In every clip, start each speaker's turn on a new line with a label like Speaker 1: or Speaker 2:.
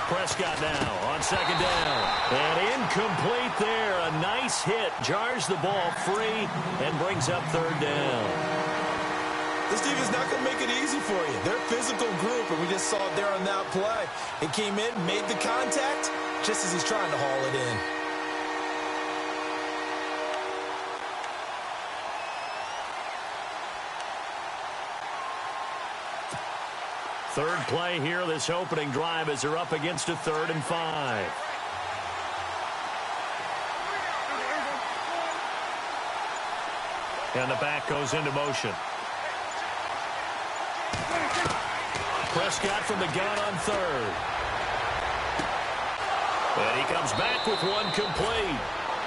Speaker 1: Prescott now on second down. And incomplete there. A nice hit. Jars the ball free and brings up third down.
Speaker 2: This defense is not going to make it easy for you. They're a physical group, and we just saw it there on that play. He came in, made the contact, just as he's trying to haul it in.
Speaker 1: Third play here, this opening drive, as they're up against a 3rd and 5. And the back goes into motion. Prescott from the gun on 3rd. And he comes back with one complete.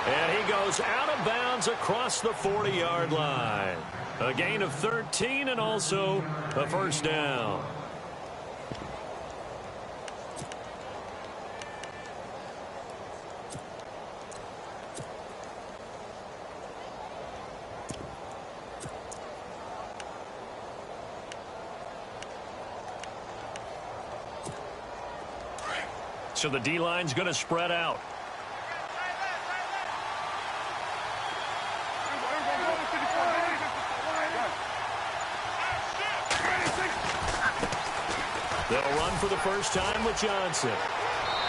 Speaker 1: And he goes out of bounds across the 40-yard line. A gain of 13 and also a first down. So the D-line's going to spread out. They'll run for the first time with Johnson.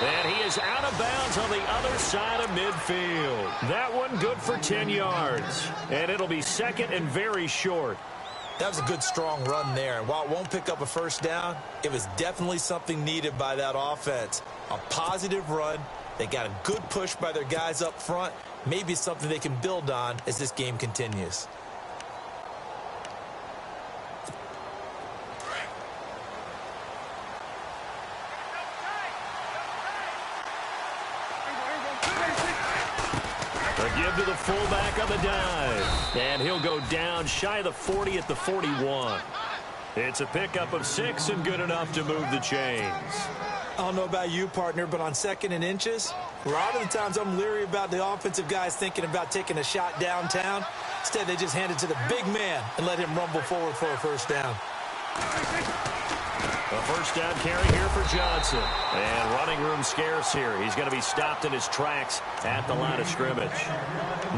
Speaker 1: And he is out of bounds on the other side of midfield. That one good for 10 yards. And it'll be second and very short.
Speaker 2: That was a good, strong run there. And while it won't pick up a first down, it was definitely something needed by that offense. A positive run. They got a good push by their guys up front. Maybe something they can build on as this game continues.
Speaker 1: Give to the fullback on the dive. And he'll go down shy of the 40 at the 41. It's a pickup of 6 and good enough to move the chains.
Speaker 2: I don't know about you, partner, but on 2nd and inches, a lot of the times I'm leery about the offensive guys thinking about taking a shot downtown. Instead, they just hand it to the big man and let him rumble forward for a first down.
Speaker 1: A first down carry here for Johnson. And running room scarce here. He's going to be stopped in his tracks at the line of scrimmage.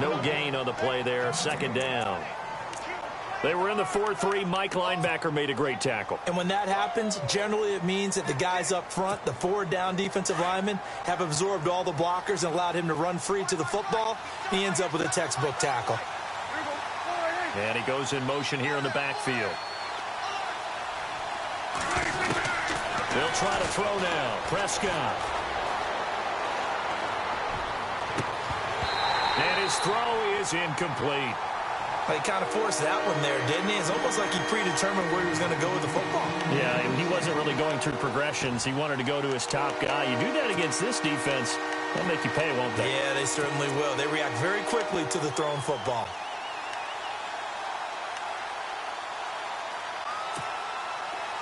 Speaker 1: No gain on the play there. 2nd down. They were in the 4-3. Mike linebacker made a great tackle.
Speaker 2: And when that happens, generally it means that the guys up front, the 4 down defensive linemen, have absorbed all the blockers and allowed him to run free to the football. He ends up with a textbook tackle.
Speaker 1: And he goes in motion here in the backfield. They'll try to throw now. Prescott. And his throw is incomplete.
Speaker 2: He kind of forced that one there, didn't he? It's almost like he predetermined where he was going to go with the football.
Speaker 1: Yeah, and he wasn't really going through progressions. He wanted to go to his top guy. You do that against this defense, they'll make you pay, won't they?
Speaker 2: Yeah, they certainly will. They react very quickly to the thrown football.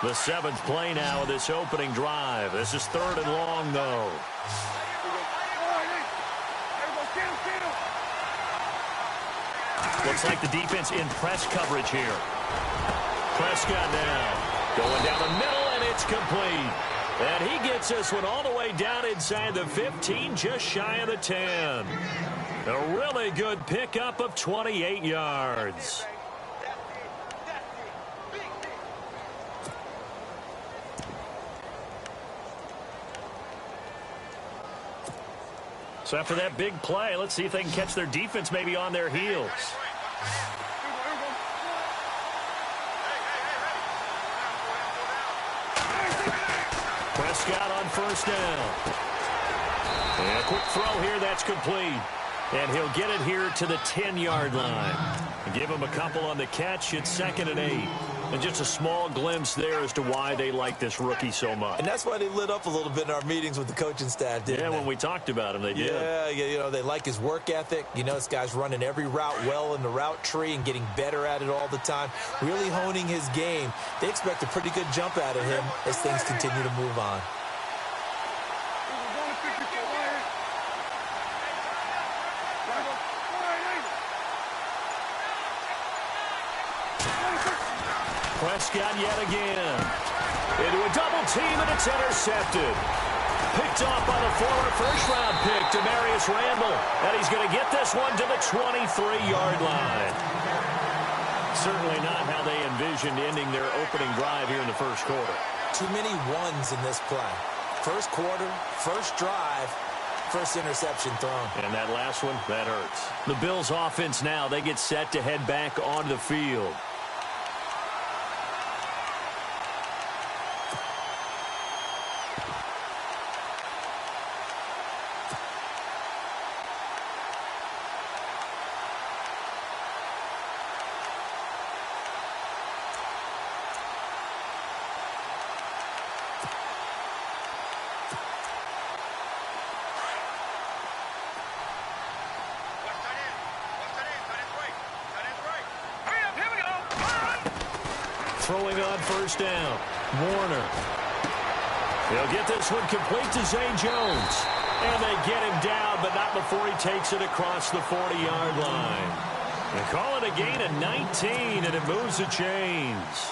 Speaker 1: The 7th play now of this opening drive. This is 3rd and long, though. Looks like the defense in press coverage here. Prescott now going down the middle, and it's complete. And he gets this one all the way down inside the 15, just shy of the 10. A really good pickup of 28 yards. So after that big play, let's see if they can catch their defense maybe on their heels. Prescott on first down. And a quick throw here, that's complete. And he'll get it here to the 10-yard line. Give him a couple on the catch. It's 2nd and 8. And just a small glimpse there as to why they like this rookie so much.
Speaker 2: And that's why they lit up a little bit in our meetings with the coaching staff, didn't they?
Speaker 1: Yeah, when we talked about him, they did.
Speaker 2: Yeah, you know, they like his work ethic. You know, this guy's running every route well in the route tree and getting better at it all the time, really honing his game. They expect a pretty good jump out of him as things continue to move on. Prescott yet again. Into a double team, and it's intercepted.
Speaker 1: Picked off by the former first-round pick, Demarius Randall. And he's going to get this one to the 23-yard line. Certainly not how they envisioned ending their opening drive here in the first quarter.
Speaker 2: Too many ones in this play. First quarter, first drive, first interception thrown.
Speaker 1: And that last one, that hurts. The Bills' offense now, they get set to head back onto the field. Throwing on first down, Warner. He'll get this one complete to Zay Jones. And they get him down, but not before he takes it across the 40-yard line. They call it a gain of 19, and it moves the chains.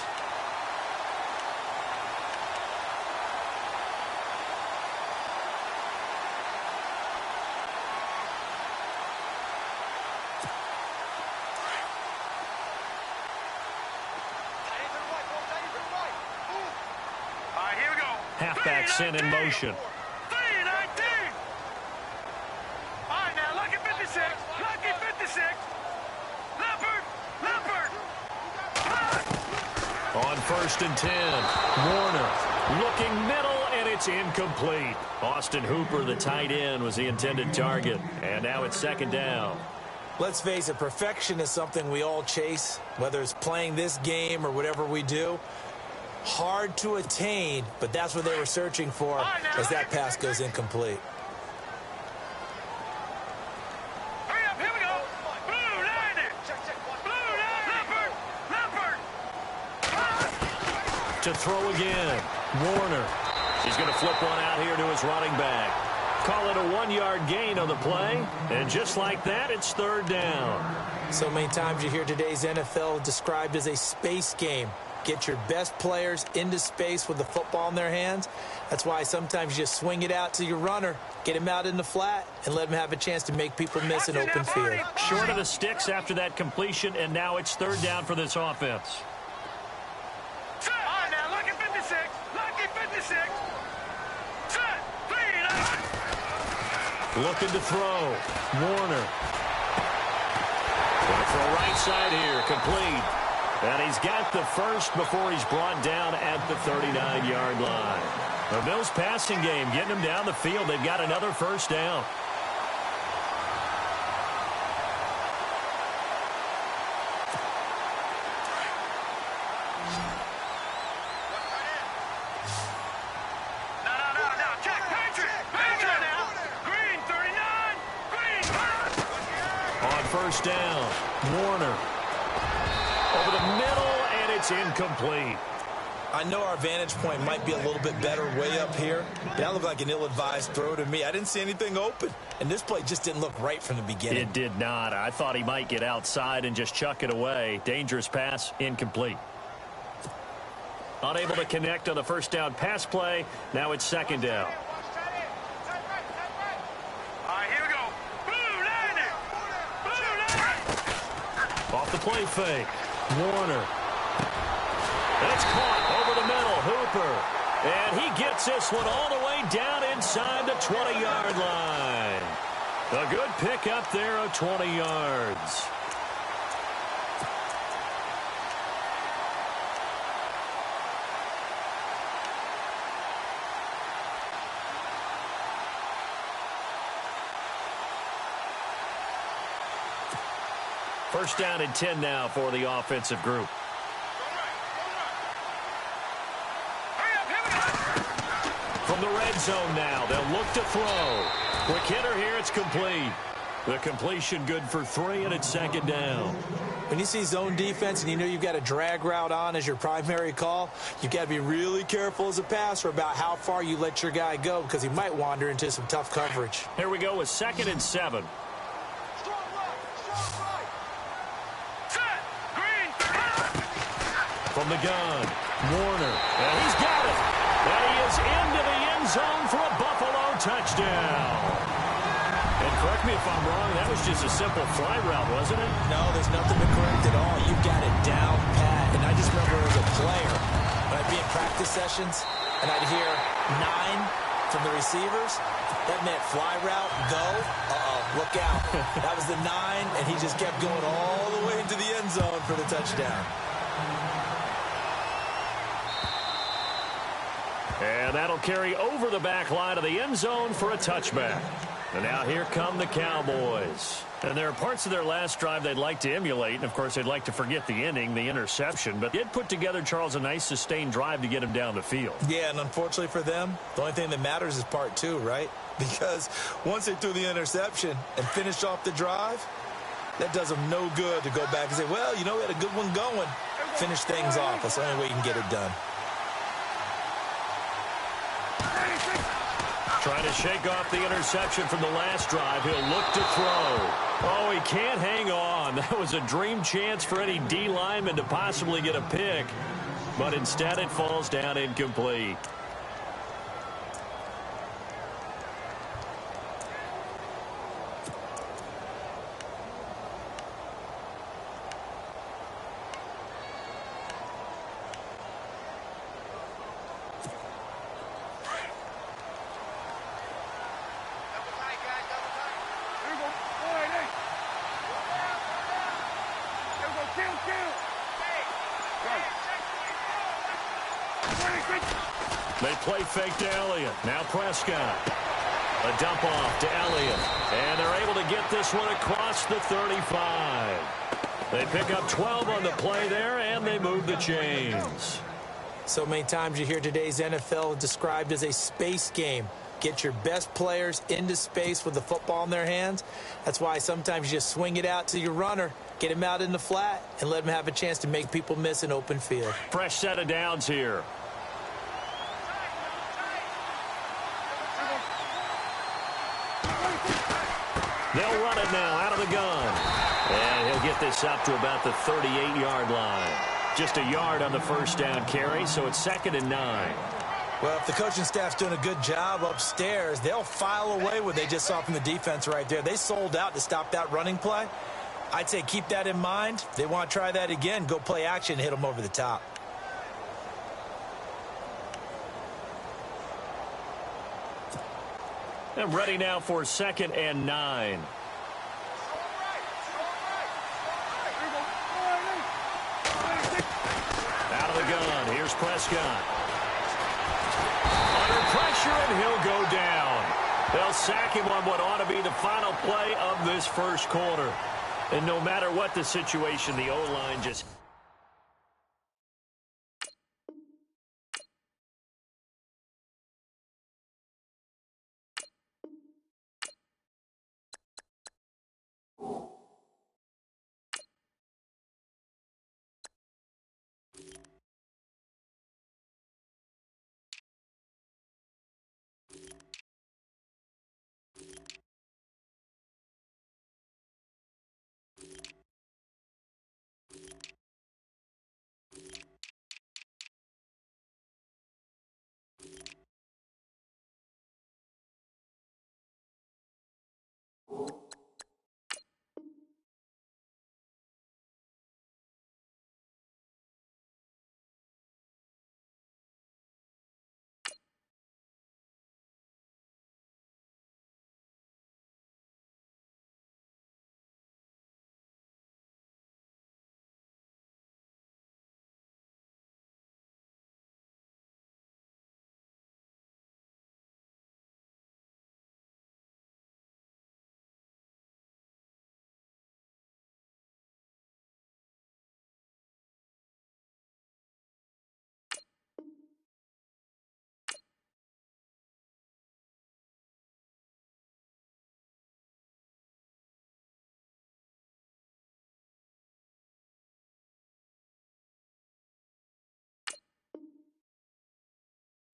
Speaker 1: Halfback sent in motion.
Speaker 3: 3-19. All right, now, lucky 56. Lucky 56. Leopard.
Speaker 1: On first and 10, Warner looking middle, and it's incomplete. Austin Hooper, the tight end, was the intended target. And now it's second down.
Speaker 2: Let's face it, perfection is something we all chase, whether it's playing this game or whatever we do. Hard to attain, but that's what they were searching for as that pass goes incomplete.
Speaker 3: Hurry up, here we go. Blue line it. Leopard.
Speaker 1: To throw again, Warner. He's going to flip one out here to his running back. Call it a 1-yard gain on the play, and just like that, it's third down.
Speaker 2: So many times you hear today's NFL described as a space game. Get your best players into space with the football in their hands. That's why sometimes you just swing it out to your runner, get him out in the flat, and let him have a chance to make people miss an open field.
Speaker 1: Short of the sticks after that completion, and now it's third down for this offense.
Speaker 3: All right, now, lucky 56. Lucky 56. Set. 3-9.
Speaker 1: Looking to throw. Warner. Going to throw right side here, complete. And he's got the first before he's brought down at the 39-yard line. The Bills passing game getting them down the field. They've got another first down.
Speaker 3: No. Check. Patriot now. Green 39. Green.
Speaker 1: On first down, Warner. Over the middle, and it's incomplete.
Speaker 2: I know our vantage point might be a little bit better way up here, but that looked like an ill-advised throw to me. I didn't see anything open, and this play just didn't look right from the beginning.
Speaker 1: It did not. I thought he might get outside and just chuck it away. Dangerous pass, incomplete. Unable to connect on the first down pass play. Now it's second down.
Speaker 3: All right, here we go. Blue line it.
Speaker 1: Off the play fake. Warner. And it's caught over the middle. Hooper. And he gets this one all the way down inside the 20-yard line. A good pick up there of 20 yards. First down and 10 now for the offensive group. From the red zone now, they'll look to throw. Quick hitter here, it's complete. The completion good for 3, and it's second down.
Speaker 2: When you see zone defense and you know you've got a drag route on as your primary call, you've got to be really careful as a passer about how far you let your guy go because he might wander into some tough coverage.
Speaker 1: Here we go with 2nd and 7. From the gun, Warner, and he's got it. And he is into the end zone for a Buffalo touchdown. And correct me if I'm wrong, that was just a simple fly route, wasn't it?
Speaker 2: No, there's nothing to correct at all. You've got it down pat. And I just remember as a player, when I'd be in practice sessions, and I'd hear 9 from the receivers, that meant fly route, go, look out. That was the 9, and he just kept going all the way into the end zone for the touchdown.
Speaker 1: And that'll carry over the back line of the end zone for a touchback. And now here come the Cowboys. And there are parts of their last drive they'd like to emulate. And, of course, they'd like to forget the inning, the interception. But did put together, Charles, a nice sustained drive to get him down the field.
Speaker 2: Yeah, and unfortunately for them, the only thing that matters is part 2, right? Because once they threw the interception and finished off the drive, that does them no good to go back and say, well, you know, we had a good one going. Finish things off. That's the only way you can get it done.
Speaker 1: Trying to shake off the interception from the last drive. He'll look to throw. Oh, he can't hang on. That was a dream chance for any D lineman to possibly get a pick. But instead it falls down incomplete. They play fake to Elliott. Now Prescott. A dump off to Elliott. And they're able to get this one across the 35. They pick up 12 on the play there, and they move the chains.
Speaker 2: So many times you hear today's NFL described as a space game. Get your best players into space with the football in their hands. That's why sometimes you just swing it out to your runner, get him out in the flat, and let him have a chance to make people miss an open field.
Speaker 1: Fresh set of downs here. They'll run it now out of the gun. And he'll get this up to about the 38-yard line. Just a yard on the first down carry, so it's 2nd and 9.
Speaker 2: Well, if the coaching staff's doing a good job upstairs, they'll file away what they just saw from the defense right there. They sold out to stop that running play. I'd say keep that in mind. If they want to try that again, go play action and hit them over the top.
Speaker 1: And ready now for 2nd and 9. Out of the gun. Here's Prescott. Under pressure, and he'll go down. They'll sack him on what ought to be the final play of this first quarter. And no matter what the situation, the O-line just...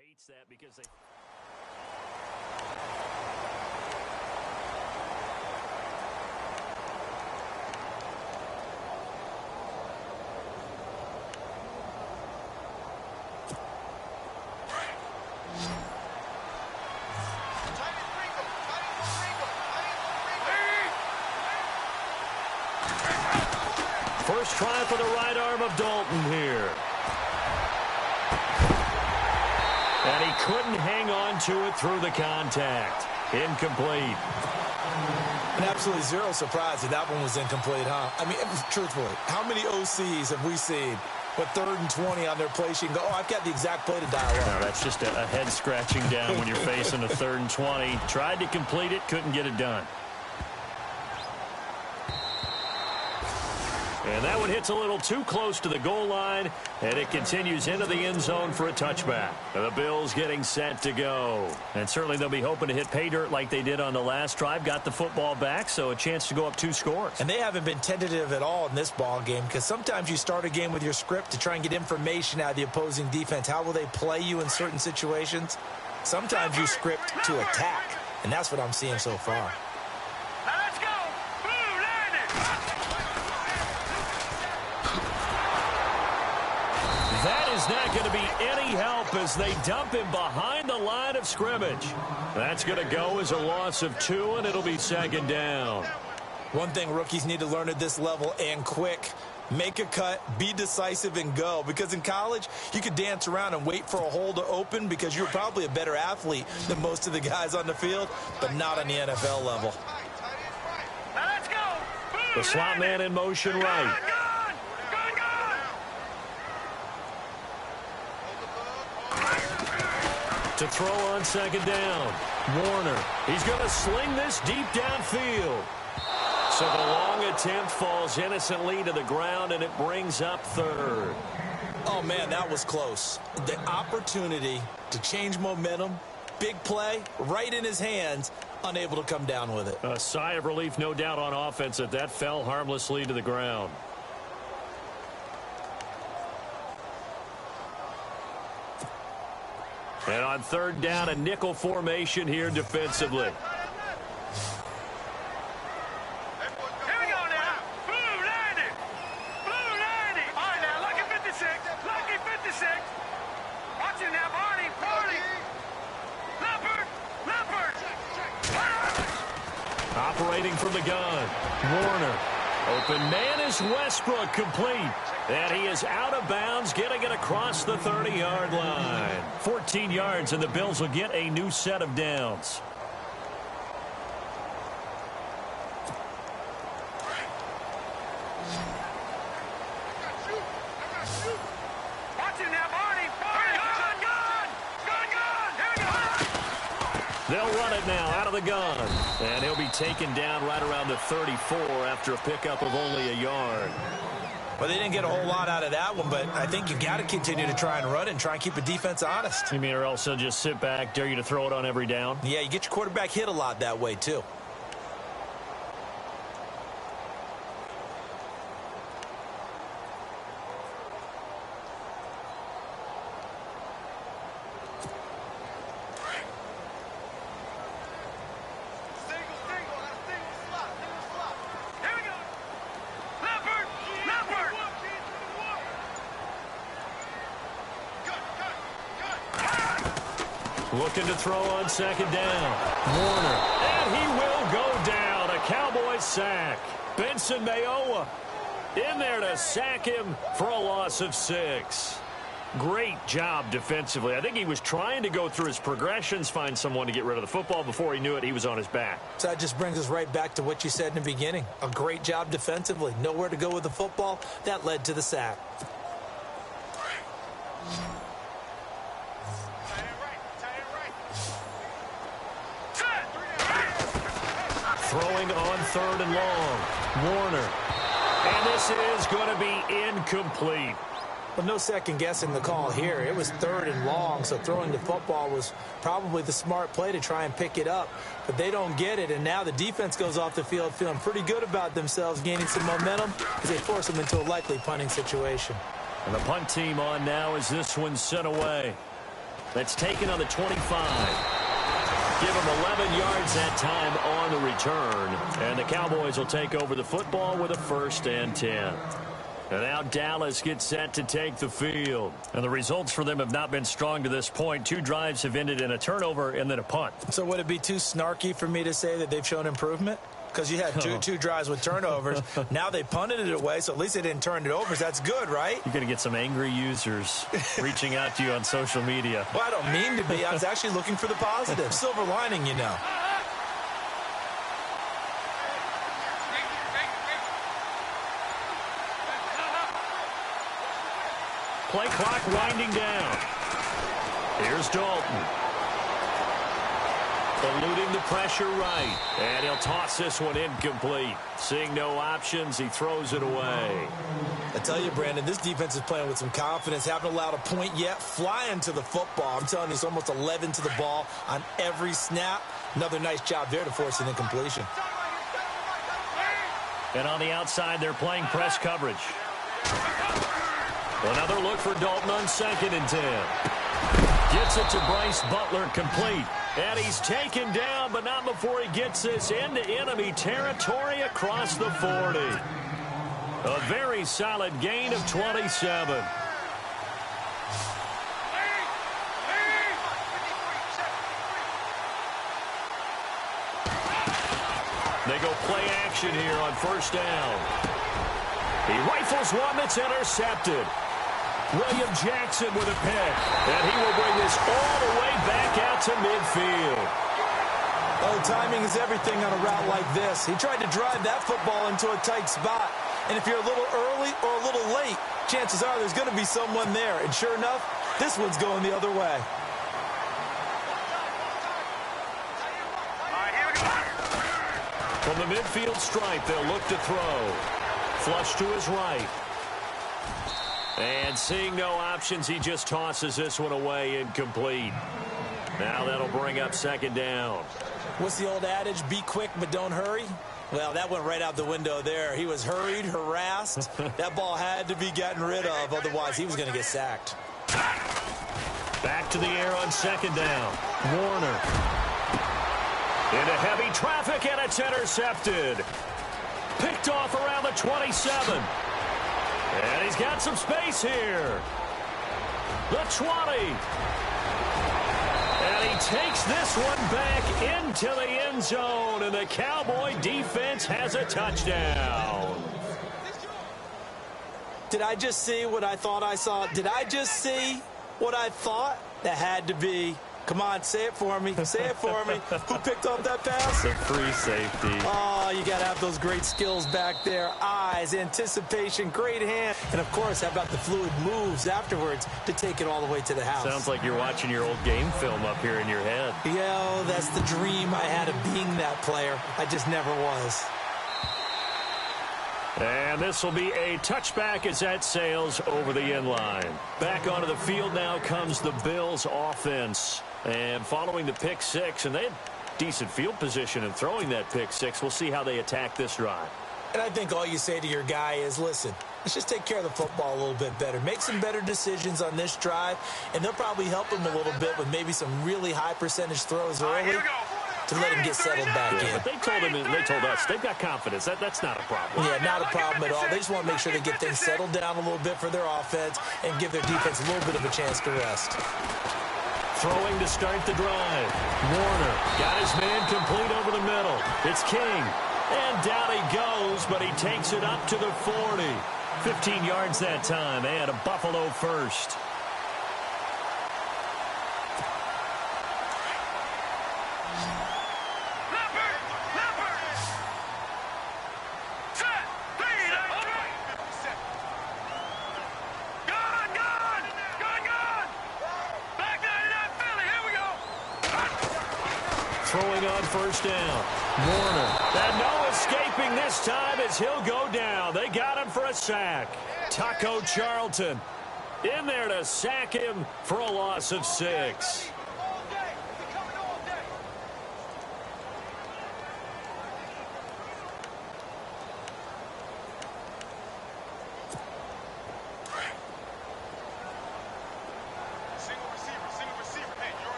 Speaker 1: hates that because they... First try for the right arm of Dalton here. And he couldn't hang on to it through the contact. Incomplete.
Speaker 2: And absolutely zero surprise that that one was incomplete, huh? I mean, truthfully, how many OCs have we seen with 3rd and 20 on their play sheet and go, oh, I've got the exact play to dial up?
Speaker 1: No, that's just a head scratching down when you're facing a 3rd and 20. Tried to complete it, couldn't get it done. And that one hits a little too close to the goal line, and it continues into the end zone for a touchback. The Bills getting set to go. And certainly they'll be hoping to hit pay dirt like they did on the last drive. Got the football back, so a chance to go up 2 scores.
Speaker 2: And they haven't been tentative at all in this ball game, because sometimes you start a game with your script to try and get information out of the opposing defense. How will they play you in certain situations? Sometimes you script to attack, and that's what I'm seeing so far.
Speaker 3: Let's go. Blue line.
Speaker 1: That is not going to be any help as they dump him behind the line of scrimmage. That's going to go as a loss of 2, and it'll be 2nd down.
Speaker 2: One thing rookies need to learn at this level, and quick, make a cut, be decisive, and go. Because in college, you could dance around and wait for a hole to open because you're probably a better athlete than most of the guys on the field, but not on the NFL level.
Speaker 3: Let's go.
Speaker 1: The slot man in motion right. To throw on 2nd down. Warner. He's going to sling this deep downfield. So the long attempt falls innocently to the ground, and it brings up 3rd.
Speaker 2: Oh, man, that was close. The opportunity to change momentum, big play, right in his hands, unable to come down with it.
Speaker 1: A sigh of relief, no doubt, on offense that fell harmlessly to the ground. And on 3rd down, a nickel formation here defensively.
Speaker 3: Here we go now. Blue 90. Blue 90. All right, now, lucky 56. Lucky 56. Watch it now, Barney. Barney. Leopard.
Speaker 1: Operating from the gun. Warner. Open man is Westbrook, complete. And he is out of bounds, getting it across the 30-yard line. 14 yards, and the Bills will get a new set of downs. They'll run it now out of the gun. And he'll be taken down right around the 34 after a pickup of only a yard.
Speaker 2: Well, they didn't get a whole lot out of that one, but I think you got to continue to try and run and try and keep a defense honest.
Speaker 1: You mean, or else they'll just sit back, dare you to throw it on every down?
Speaker 2: Yeah, you get your quarterback hit a lot that way, too.
Speaker 1: Looking to throw on 2nd down. Warner. And he will go down. A Cowboys sack. Benson Mayowa in there to sack him for a loss of 6. Great job defensively. I think he was trying to go through his progressions, find someone to get rid of the football. Before he knew it, he was on his back.
Speaker 2: So that just brings us right back to what you said in the beginning. A great job defensively. Nowhere to go with the football. That led to the sack.
Speaker 1: Throwing on 3rd and long. Warner. And this is going to be incomplete.
Speaker 2: Well, no second guessing the call here. It was 3rd and long, so throwing the football was probably the smart play to try and pick it up. But they don't get it, and now the defense goes off the field feeling pretty good about themselves, gaining some momentum as they force them into a likely punting situation.
Speaker 1: And the punt team on now as this one's sent away. That's taken on the 25. Give him 11 yards that time on the return. And the Cowboys will take over the football with a 1st and 10. And now Dallas gets set to take the field. And the results for them have not been strong to this point. 2 drives have ended in a turnover and then a punt.
Speaker 2: So would it be too snarky for me to say that they've shown improvement? because you had two drives with turnovers. Now they punted it away, so at least they didn't turn it over. So that's good, right?
Speaker 1: You're going to get some angry users reaching out to you on social media.
Speaker 2: Well, I don't mean to be. I was actually looking for the positive. Silver lining, you know.
Speaker 1: Play clock winding down. Here's Dalton. Eluding the pressure right. And he'll toss this one incomplete. Seeing no options, he throws it away.
Speaker 2: I tell you, Brandon, this defense is playing with some confidence. Haven't allowed a point yet. Flying to the football. I'm telling you, it's almost 11 to the ball on every snap. Another nice job there to force an incompletion.
Speaker 1: And on the outside, they're playing press coverage. Another look for Dalton on 2nd and 10. Gets it to Bryce Butler, complete. And he's taken down, but not before he gets this into enemy territory across the 40. A very solid gain of 27. They go play action here on 1st down. He rifles one that's intercepted. William Jackson with a pick. And he will bring this all the way back out to midfield.
Speaker 2: Oh, timing is everything on a route like this. He tried to drive that football into a tight spot. And if you're a little early or a little late, chances are there's going to be someone there. And sure enough, this one's going the other way.
Speaker 1: From the midfield stripe, they'll look to throw. Flush to his right. And seeing no options, he just tosses this one away incomplete. Now that'll bring up 2nd down.
Speaker 2: What's the old adage? Be quick, but don't hurry. Well, that went right out the window there. He was hurried, harassed. That ball had to be gotten rid of, otherwise he was going to get sacked.
Speaker 1: Back to the air on 2nd down. Warner. Into heavy traffic, and it's intercepted. Picked off around the 27. And he's got some space here. The 20. And he takes this one back into the end zone, and the Cowboy defense has a touchdown.
Speaker 2: Did I just see what I thought I saw? Did I just see what I thought? That had to be. Come on, say it for me. Say it for me. Who picked up that pass?
Speaker 1: The free safety.
Speaker 2: Oh, you got to have those great skills back there. Eyes, anticipation, great hand. And, of course, how about the fluid moves afterwards to take it all the way to the house?
Speaker 1: Sounds like you're watching your old game film up here in your head.
Speaker 2: Yeah, that's the dream I had of being that player. I just never was.
Speaker 1: And this will be a touchback as that sails over the end line. Back onto the field now comes the Bills offense. And following the pick six, and they had decent field position in throwing that pick six. We'll see how they attack this drive.
Speaker 2: And I think all you say to your guy is, listen, let's just take care of the football a little bit better. Make some better decisions on this drive, and they'll probably help him a little bit with maybe some really high percentage throws early to let him get settled back in.
Speaker 1: But they told us, they've got confidence. That's not a problem.
Speaker 2: Yeah, not a problem at all. They just want to make sure they get things settled down a little bit for their offense and give their defense a little bit of a chance to rest.
Speaker 1: Throwing to start the drive. Warner got his man complete over the middle. It's King. And down he goes, but he takes it up to the 40. 15 yards that time, and a Buffalo first. Throwing on first down. Warner. And no escaping this time as he'll go down. They got him for a sack. Taco Charlton in there to sack him for a loss of 6.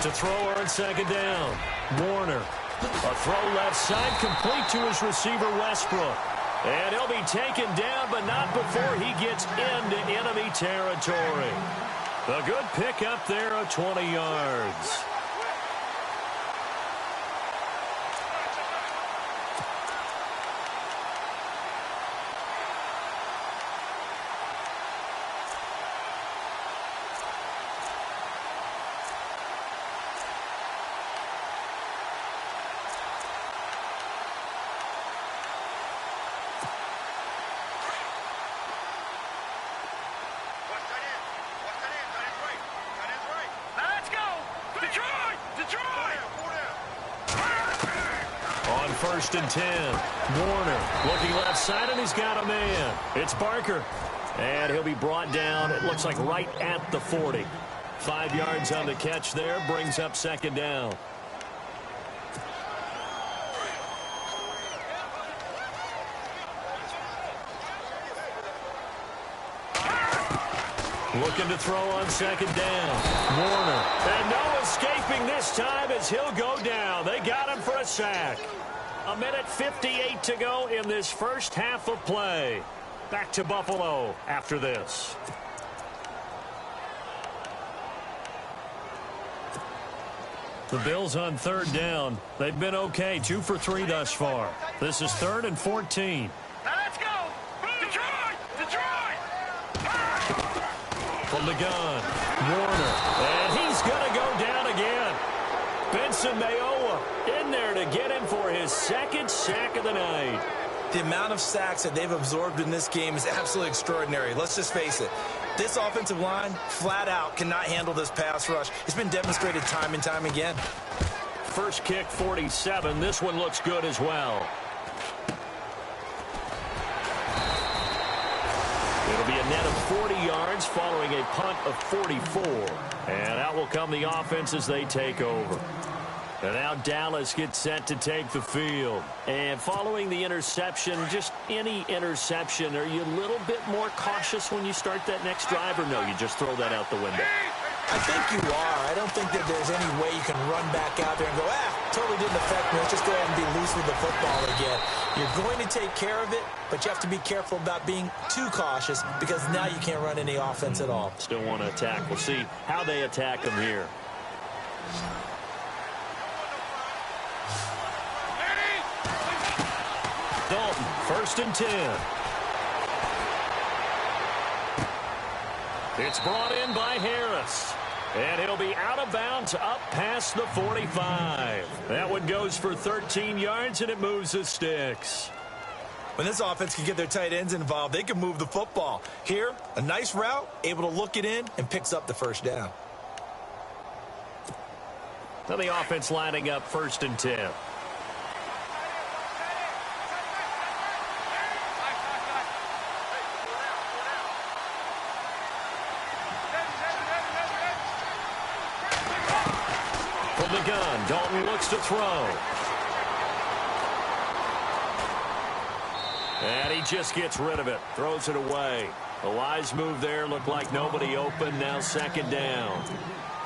Speaker 1: To throw on second down. Warner A throw left side, complete to his receiver, Westbrook. And he'll be taken down, but not before he gets into enemy territory. A good pickup there of 20 yards. First and 10. Warner looking left side, and he's got a man. It's Barker. And he'll be brought down, it looks like right at the 40. 5 yards on the catch there, brings up second down. Looking to throw on second down. Warner. And no escaping this time as he'll go down. They got him for a sack. 1:58 to go in this first half of play. Back to Buffalo after this. The Bills on third down. They've been okay, 2 for 3 thus far. This is 3rd and 14.
Speaker 3: Now let's go! Detroit! Detroit!
Speaker 1: From the gun, Warner. And he's going to go down again. Benson Mayowa in there to get him for his second sack of the night.
Speaker 2: The amount of sacks that they've absorbed in this game is absolutely extraordinary. Let's just face it. This offensive line, flat out, cannot handle this pass rush. It's been demonstrated time and time again.
Speaker 1: First kick, 47. This one looks good as well. It'll be a net of 40 yards following a punt of 44. And out will come the offense as they take over. And now Dallas gets set to take the field. And following the interception, just any interception, are you a little bit more cautious when you start that next drive, or no, you just throw that out the window?
Speaker 2: I think you are. I don't think that there's any way you can run back out there and go, totally didn't affect me. Let's just go ahead and be loose with the football again. You're going to take care of it, but you have to be careful about being too cautious because now you can't run any offense at all.
Speaker 1: Still want to attack. We'll see how they attack them here. Dalton, 1st and 10. It's brought in by Harris. And he'll be out of bounds up past the 45. That one goes for 13 yards, and it moves the sticks.
Speaker 2: When this offense can get their tight ends involved, they can move the football. Here, a nice route, able to look it in, and picks up the first down.
Speaker 1: So the offense lining up 1st and 10. From the gun, Dalton looks to throw. And he just gets rid of it. Throws it away. A wise move there. Looked like nobody open. Now 2nd down.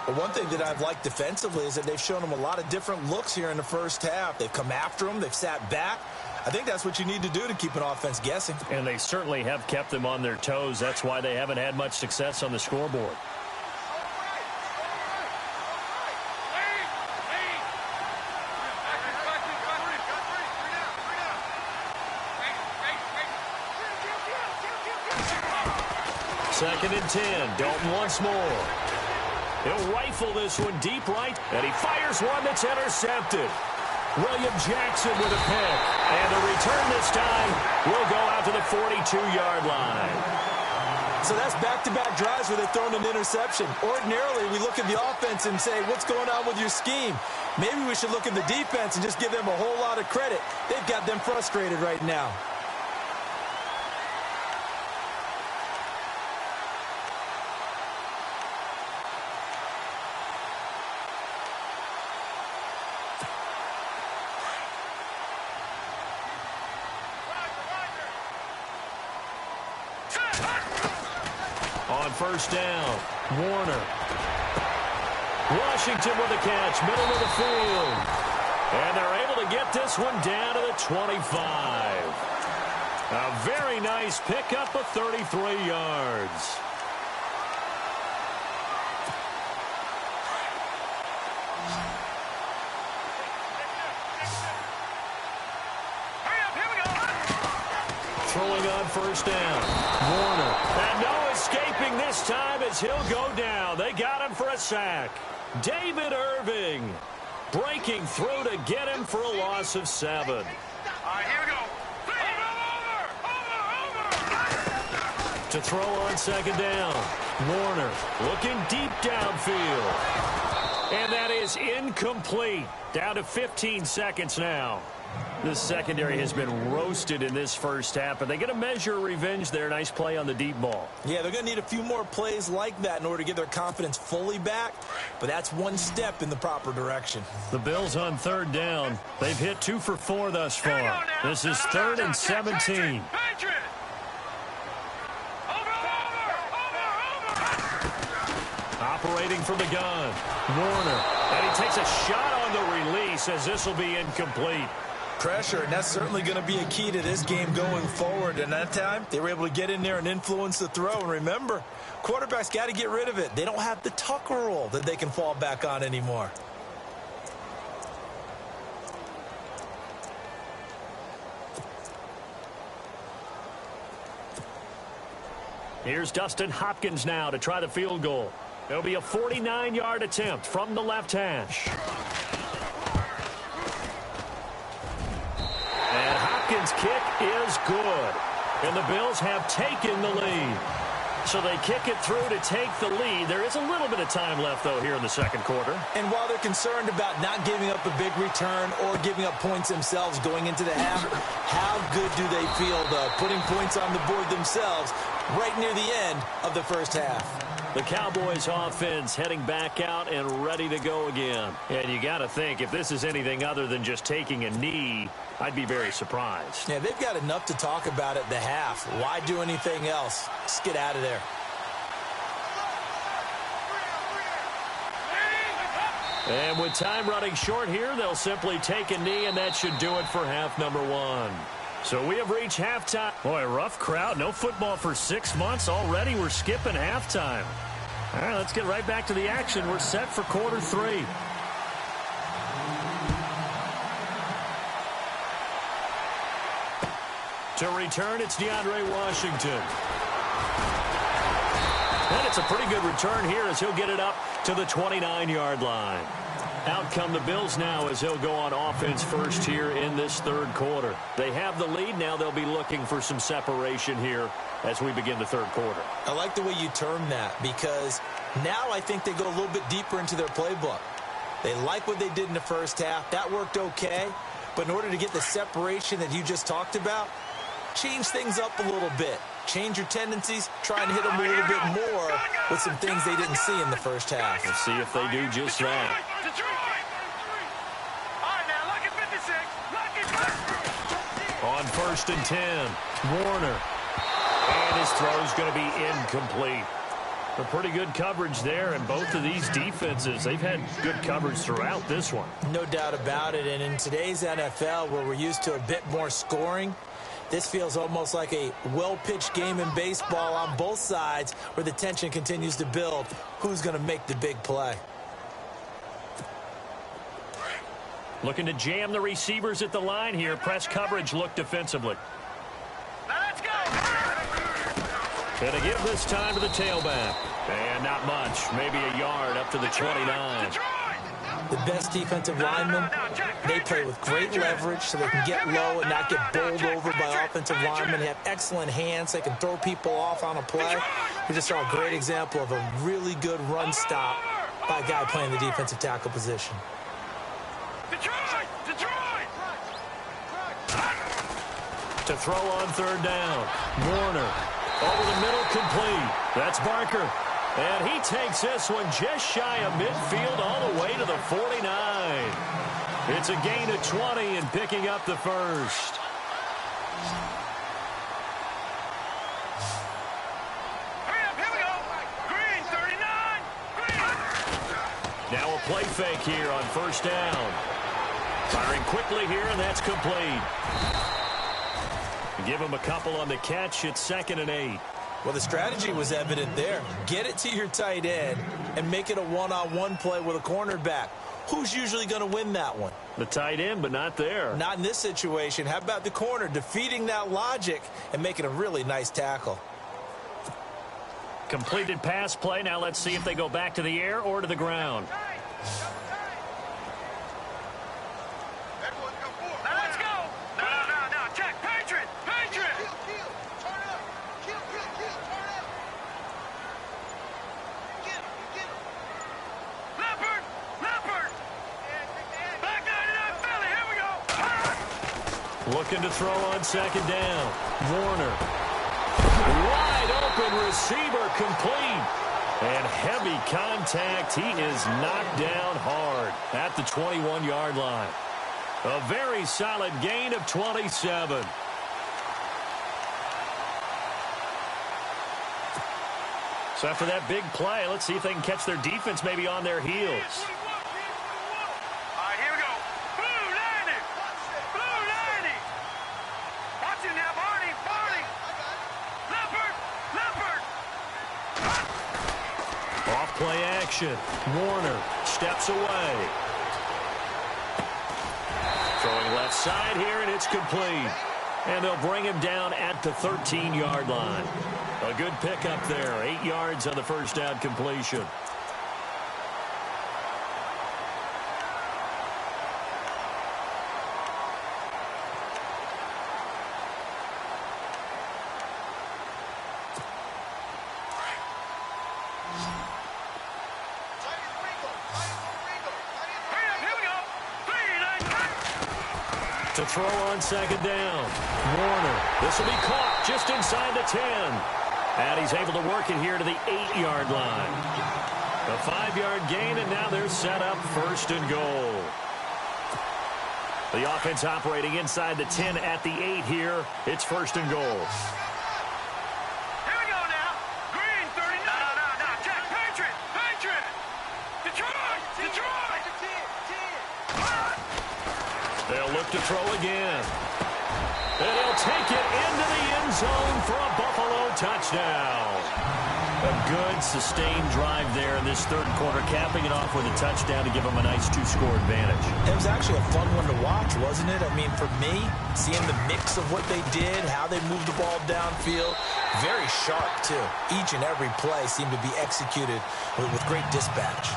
Speaker 2: Well, one thing that I've liked defensively is that they've shown them a lot of different looks here in the first half. They've come after them. They've sat back. I think that's what you need to do to keep an offense guessing.
Speaker 1: And they certainly have kept them on their toes. That's why they haven't had much success on the scoreboard. Second and 10. Dalton once more. He'll rifle this one deep right, and he fires one that's intercepted. William Jackson with a pick. And the return this time will go out to the 42-yard line.
Speaker 2: So that's back-to-back drives where they've thrown an interception. Ordinarily, we look at the offense and say, what's going on with your scheme? Maybe we should look at the defense and just give them a whole lot of credit. They've got them frustrated right now.
Speaker 1: On 1st down, Warner. Washington with a catch, middle of the field. And they're able to get this one down to the 25. A very nice pickup of 33 yards. Throwing on first down. Warner. And no escaping this time as he'll go down. They got him for a sack. David Irving breaking through to get him for a loss of 7.
Speaker 3: All right, here we go. Over.
Speaker 1: To throw on second down. Warner looking deep downfield. And that is incomplete. Down to 15 seconds now. This secondary has been roasted in this first half, but they get a measure of revenge there. Nice play on the deep ball.
Speaker 2: Yeah, they're going to need a few more plays like that in order to get their confidence fully back, but that's one step in the proper direction.
Speaker 1: The Bills on third down. They've hit 2 for 4 thus far. This is 3rd and 17. Operating from the gun. Warner. And he takes a shot on the release as this will be incomplete.
Speaker 2: Pressure, and that's certainly going to be a key to this game going forward. And that time, they were able to get in there and influence the throw. And remember, quarterbacks got to get rid of it. They don't have the Tucker roll that they can fall back on anymore.
Speaker 1: Here's Dustin Hopkins now to try the field goal. It'll be a 49-yard attempt from the left hash. And Hopkins' kick is good. And the Bills have taken the lead. So they kick it through to take the lead. There is a little bit of time left, though, here in the second quarter.
Speaker 2: And while they're concerned about not giving up a big return or giving up points themselves going into the half, how good do they feel, though, putting points on the board themselves right near the end of the first half?
Speaker 1: The Cowboys offense heading back out and ready to go again. And you got to think, if this is anything other than just taking a knee, I'd be very surprised.
Speaker 2: Yeah, they've got enough to talk about at the half. Why do anything else? Just get out of there.
Speaker 1: And with time running short here, they'll simply take a knee, and that should do it for half number 1. So we have reached halftime. Boy, a rough crowd. No football for 6 months. Already we're skipping halftime. All right, let's get right back to the action. We're set for quarter 3. To return, it's DeAndre Washington. And it's a pretty good return here as he'll get it up to the 29-yard line. Out come the Bills now as they'll go on offense first here in this third quarter. They have the lead. Now they'll be looking for some separation here as we begin the third quarter.
Speaker 2: I like the way you term that because now I think they go a little bit deeper into their playbook. They like what they did in the first half. That worked okay. But in order to get the separation that you just talked about, change things up a little bit. Change your tendencies, try and hit them a little bit more with some things they didn't see in the first half.
Speaker 1: We'll see if they do just that. On 1st and 10, Warner. And his throw's going to be incomplete. A pretty good coverage there, and both of these defenses, they've had good coverage throughout this one.
Speaker 2: No doubt about it, and in today's NFL, where we're used to a bit more scoring, this feels almost like a well-pitched game in baseball on both sides where the tension continues to build. Who's going to make the big play?
Speaker 1: Looking to jam the receivers at the line here. Press coverage look defensively.
Speaker 3: Let's go.
Speaker 1: Gonna give this time to the tailback. And not much. Maybe a yard up to the 29.
Speaker 2: The best defensive linemen, they play with great leverage so they can get low and not get bowled over by offensive linemen. They have excellent hands. They can throw people off on a play. We just saw a great example of a really good run stop by a guy playing the defensive tackle position.
Speaker 1: To throw on third down. Warner. Over the middle, complete. That's Barker. And he takes this one just shy of midfield all the way to the 49. It's a gain of 20 and picking up the first.
Speaker 3: Hurry up, here we go. Green, 39. Green.
Speaker 1: Now a play fake here on first down. Firing quickly here, and that's complete. Give him a couple on the catch. It's 2nd and 8.
Speaker 2: Well, the strategy was evident there. Get it to your tight end and make it a one-on-one play with a cornerback. Who's usually going to win that one?
Speaker 1: The tight end, but not there.
Speaker 2: Not in this situation. How about the corner defeating that logic and making a really nice tackle?
Speaker 1: Completed pass play. Now let's see if they go back to the air or to the ground. Looking to throw on 2nd down. Warner. Wide open receiver, complete. And heavy contact. He is knocked down hard at the 21-yard line. A very solid gain of 27. So after that big play, let's see if they can catch their defense maybe on their heels. Play action. Warner steps away. Throwing left side here, and it's complete. And they'll bring him down at the 13-yard line. A good pickup there. 8 yards on the first down completion. To throw on 2nd down. Warner. This will be caught just inside the 10. And he's able to work it here to the 8-yard line. A 5-yard gain, and now they're set up 1st and goal. The offense operating inside the 10 at the 8 here. It's 1st and goal. They'll look to throw again. And he'll take it into the end zone for a Buffalo touchdown. A good, sustained drive there in this 3rd quarter, capping it off with a touchdown to give them a nice 2-score advantage.
Speaker 2: It was actually a fun one to watch, wasn't it? I mean, for me, seeing the mix of what they did, how they moved the ball downfield, very sharp, too. Each and every play seemed to be executed with great dispatch.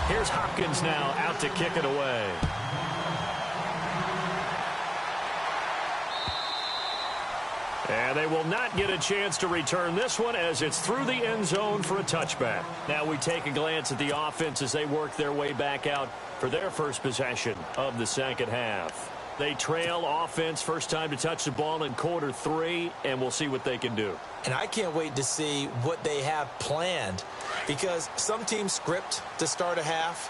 Speaker 1: Here's Hopkins now out to kick it away. And they will not get a chance to return this one as it's through the end zone for a touchback. Now we take a glance at the offense as they work their way back out for their first possession of the 2nd half. They trail offense, first time to touch the ball in quarter 3, and we'll see what they can do.
Speaker 2: And I can't wait to see what they have planned, because some teams script to start a half.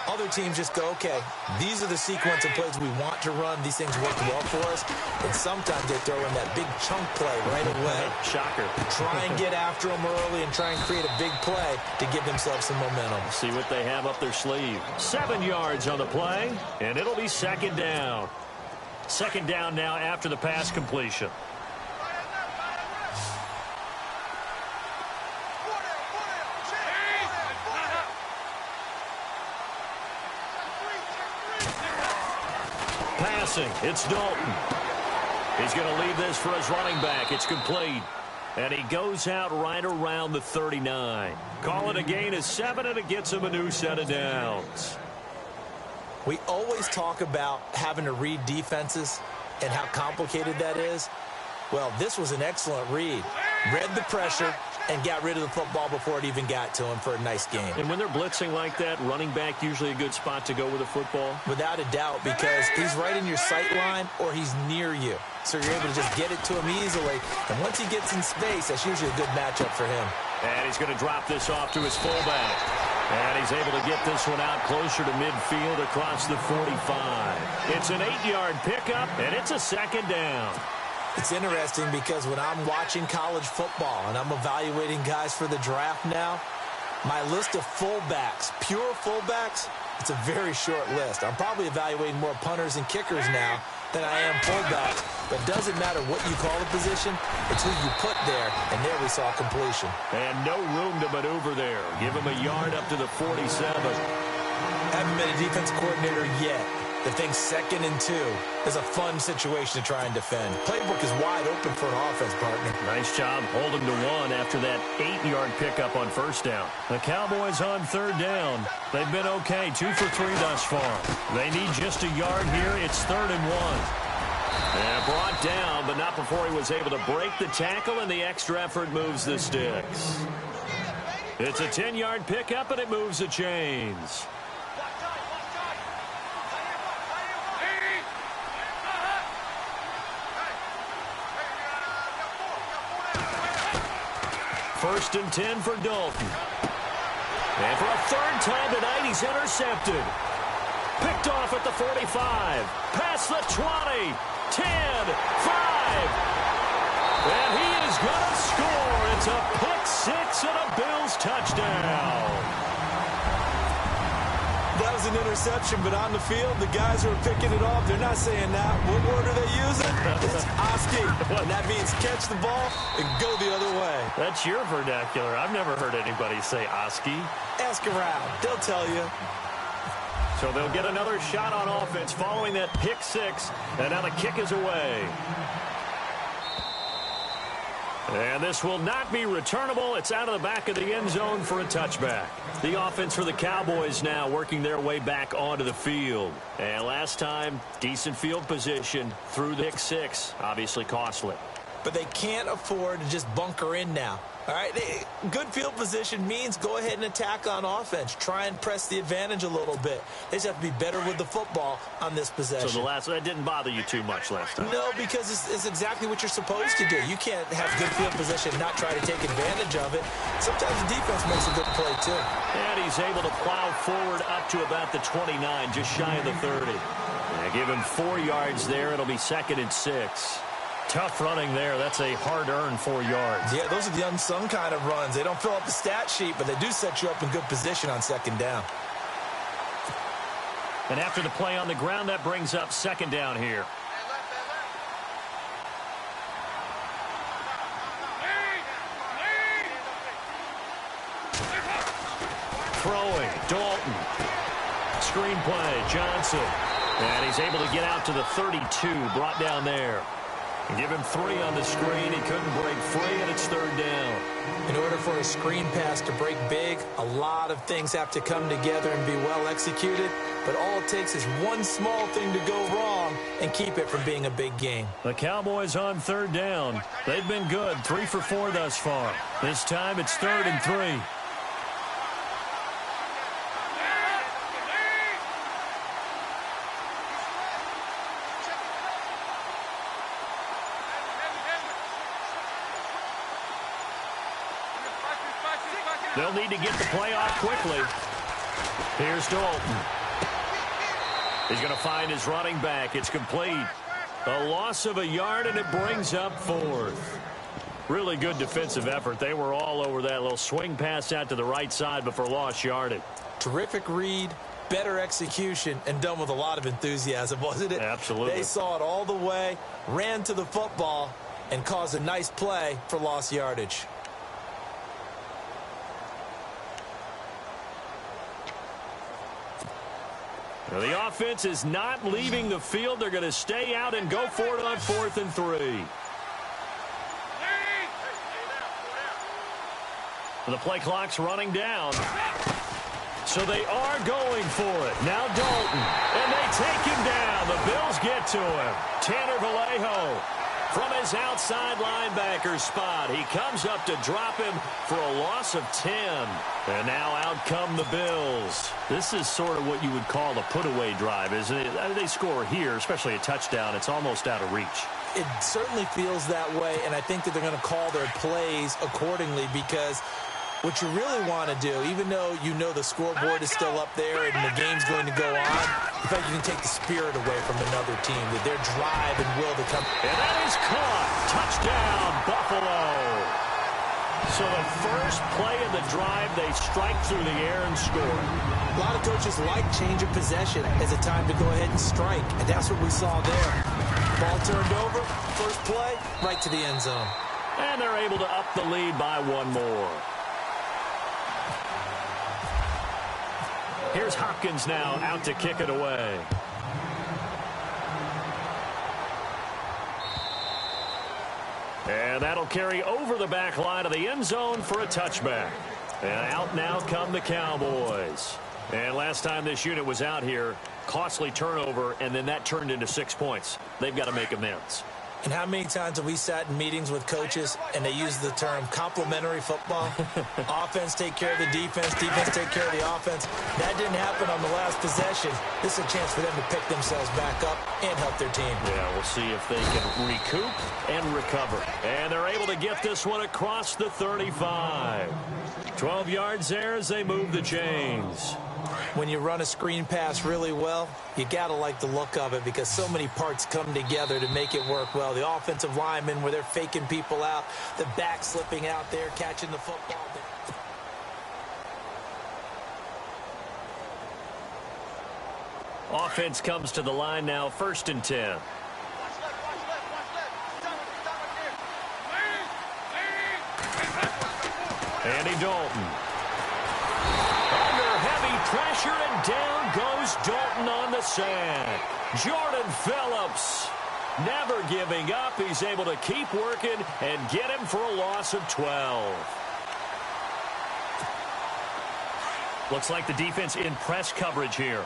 Speaker 2: Other teams just go, okay, these are the sequence of plays we want to run. These things work well for us. And sometimes they throw in that big chunk play right away.
Speaker 1: Shocker.
Speaker 2: Try and get after them early and try and create a big play to give themselves some momentum.
Speaker 1: See what they have up their sleeve. 7 yards on the play, and it'll be 2nd down. 2nd down now after the pass completion. Passing, it's Dalton. He's going to leave this for his running back. It's complete. And he goes out right around the 39. Call it a gain of 7, and it gets him a new set of downs.
Speaker 2: We always talk about having to read defenses and how complicated that is. Well, this was an excellent read. Read the pressure and got rid of the football before it even got to him for a nice game.
Speaker 1: And when they're blitzing like that, running back usually a good spot to go with the football?
Speaker 2: Without a doubt, because he's right in your sight line or he's near you. So you're able to just get it to him easily. And once he gets in space, that's usually a good matchup for him.
Speaker 1: And he's going to drop this off to his fullback. And he's able to get this one out closer to midfield across the 45. It's an 8-yard pickup, and it's a 2nd down.
Speaker 2: It's interesting because when I'm watching college football and I'm evaluating guys for the draft now, my list of fullbacks, pure fullbacks, It's a very short list. I'm probably evaluating more punters and kickers now than I am fullbacks, but it doesn't matter what you call the position, it's who you put there, and there we saw completion.
Speaker 1: And no room to maneuver there. Give him a yard up to the 47.
Speaker 2: Haven't been a defense coordinator yet. The thing's 2nd and 2. It's a fun situation to try and defend. Playbook is wide open for an offense, partner.
Speaker 1: Nice job holding to 1 after that 8-yard pickup on first down. The Cowboys on 3rd down. They've been okay, 2 for 3 thus far. They need just a yard here. It's 3rd and 1. And brought down, but not before he was able to break the tackle, and the extra effort moves the sticks. It's a 10-yard pickup, and it moves the chains. First and 10 for Dalton. And for a 3rd time tonight, he's intercepted. Picked off at the 45. Past the 20. 10. 5. And he is going to score. It's a pick 6 and a Bills touchdown.
Speaker 2: That was an interception, but on the field, the guys who are picking it off, they're not saying that. What word are they using? It's Oski. And that means catch the ball and go the other way.
Speaker 1: That's your vernacular. I've never heard anybody say Oski.
Speaker 2: Ask around. They'll tell you.
Speaker 1: So they'll get another shot on offense following that pick 6, and now the kick is away. And this will not be returnable. It's out of the back of the end zone for a touchback. The offense for the Cowboys now working their way back onto the field. And last time, decent field position through the pick 6. Obviously costly.
Speaker 2: But they can't afford to just bunker in now. All right, good field position means go ahead and attack on offense. Try and press the advantage a little bit. They just have to be better with the football on this possession.
Speaker 1: So that didn't bother you too much last time?
Speaker 2: No, because it's exactly what you're supposed to do. You can't have good field position and not try to take advantage of it. Sometimes the defense makes a good play, too.
Speaker 1: And he's able to plow forward up to about the 29, just shy of the 30. And give him 4 yards there. It'll be 2nd and 6. Tough running there. That's a hard-earned 4 yards.
Speaker 2: Yeah, those are the unsung kind of runs. They don't fill up the stat sheet, but they do set you up in good position on 2nd down.
Speaker 1: And after the play on the ground, that brings up 2nd down here. Throwing, Dalton. Screen play, Johnson. And he's able to get out to the 32, brought down there. Give him 3 on the screen. He couldn't break free, and it's 3rd down.
Speaker 2: In order for a screen pass to break big, a lot of things have to come together and be well executed. But all it takes is one small thing to go wrong and keep it from being a big game.
Speaker 1: The Cowboys on 3rd down. They've been good, 3 for 4 thus far. This time it's 3rd and 3. They'll need to get the play off quickly. Here's Dalton. He's going to find his running back. It's complete. A loss of a yard, and it brings up 4th. Really good defensive effort. They were all over that little swing pass out to the right side before lost yardage.
Speaker 2: Terrific read, better execution, and done with a lot of enthusiasm, wasn't it?
Speaker 1: Absolutely.
Speaker 2: They saw it all the way, ran to the football, and caused a nice play for lost yardage.
Speaker 1: Now the offense is not leaving the field. They're going to stay out and go for it on 4th and 3. The play clock's running down. So they are going for it. Now Dalton. And they take him down. The Bills get to him. Tanner Vallejo from his outside linebacker spot. He comes up to drop him for a loss of 10. And now out come the Bills. This is sort of what you would call a put-away drive, isn't it? They score here, especially a touchdown. It's almost out of reach.
Speaker 2: It certainly feels that way, and I think that they're going to call their plays accordingly because what you really want to do, even though you know the scoreboard is still up there and the game's going to go on, in fact, you can take the spirit away from another team, that their drive and will to come.
Speaker 1: And that is caught. Touchdown, Buffalo. So the first play of the drive, they strike through the air and score.
Speaker 2: A lot of coaches like change of possession as a time to go ahead and strike, and that's what we saw there. Ball turned over, first play, right to the end zone.
Speaker 1: And they're able to up the lead by one more. Here's Hopkins now out to kick it away. And that'll carry over the back line of the end zone for a touchback. And out now come the Cowboys. And last time this unit was out here, costly turnover, and then that turned into 6 points. They've got to make amends.
Speaker 2: And how many times have we sat in meetings with coaches and they use the term complementary football? Offense take care of the defense, defense take care of the offense. That didn't happen on the last possession. This is a chance for them to pick themselves back up and help their team.
Speaker 1: Yeah, we'll see if they can recoup and recover. And they're able to get this one across the 35. 12 yards there as they move the chains.
Speaker 2: When you run a screen pass really well, you got to like the look of it because so many parts come together to make it work well. The offensive linemen where they're faking people out, the back slipping out there, catching the football.
Speaker 1: Offense comes to the line now, 1st and 10. Andy Dalton. Under heavy pressure, and down goes Dalton on the sack. Jordan Phillips never giving up. He's able to keep working and get him for a loss of 12. Looks like the defense in press coverage here.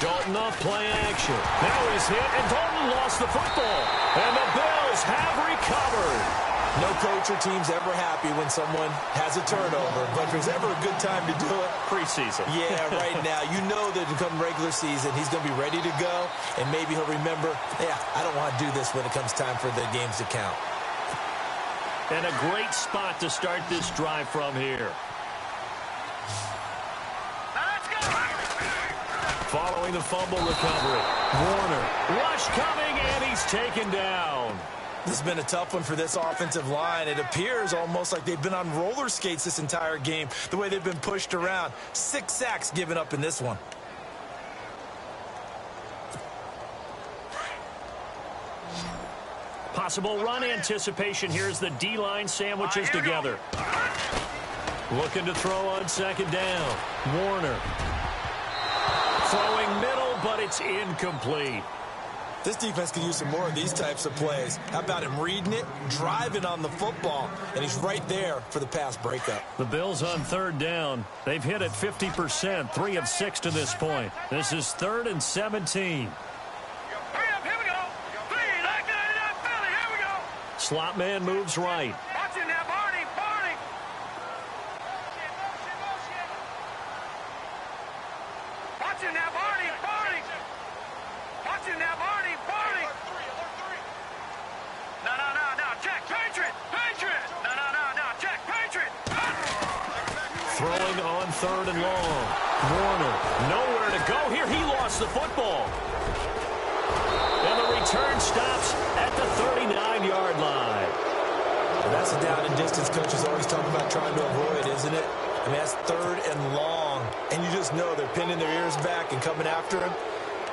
Speaker 1: Dalton off play action. Now he's hit, and Dalton lost the football. And the Bills have recovered.
Speaker 2: No coach or team's ever happy when someone has a turnover, but if there's ever a good time to do it,
Speaker 1: preseason.
Speaker 2: Yeah, right now. You know that come regular season, he's going to be ready to go, and maybe he'll remember, yeah, I don't want to do this when it comes time for the games to count.
Speaker 1: And a great spot to start this drive from here. Following the fumble recovery, Warner, rush coming, and he's taken down.
Speaker 2: This has been a tough one for this offensive line. It appears almost like they've been on roller skates this entire game, the way they've been pushed around. 6 sacks given up in this one.
Speaker 1: Possible run anticipation here as the D-line sandwiches together. Looking to throw on 2nd down. Warner. Throwing middle, but it's incomplete.
Speaker 2: This defense could use some more of these types of plays. How about him reading it, driving on the football, and he's right there for the pass breakup.
Speaker 1: The Bills on 3rd down. They've hit at 50%, 3 of 6 to this point. This is 3rd and 17. Slot man moves right.
Speaker 3: Watch it now, Barney, Barney. Watch it now, Barney, Barney. Watch it now, Barney, Barney. No, check, Patriot, Patriot. No, check, Patriot.
Speaker 1: Throwing on 3rd and long. Warner, nowhere to go here. He lost the football. And the return stops at the 39-yard line.
Speaker 2: And that's a down and distance coaches always talk about trying to avoid, isn't it? I mean, that's 3rd and long. And you just know they're pinning their ears back and coming after him,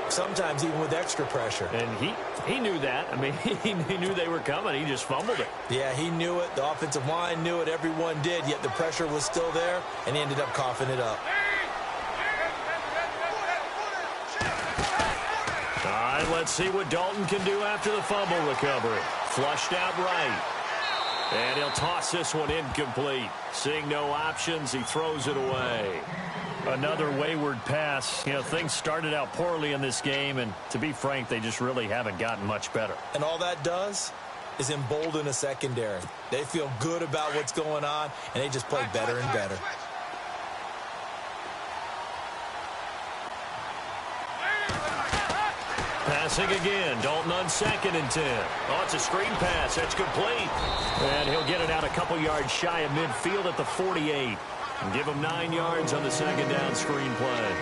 Speaker 2: sometimes even with extra pressure.
Speaker 1: And he knew that. I mean, he knew they were coming. He just fumbled it.
Speaker 2: Yeah, he knew it. The offensive line knew it. Everyone did, yet the pressure was still there, and he ended up coughing it up.
Speaker 1: All right, let's see what Dalton can do after the fumble recovery. Flushed out right. And he'll toss this one incomplete. Seeing no options, he throws it away. Another wayward pass. You know, things started out poorly in this game, and to be frank, they just really haven't gotten much better.
Speaker 2: And all that does is embolden a secondary. They feel good about what's going on, and they just play better and better.
Speaker 1: Passing again. Dalton on 2nd and 10. Oh, it's a screen pass. That's complete. And he'll get it out a couple yards shy of midfield at the 48. And give him 9 yards on the second down screen play.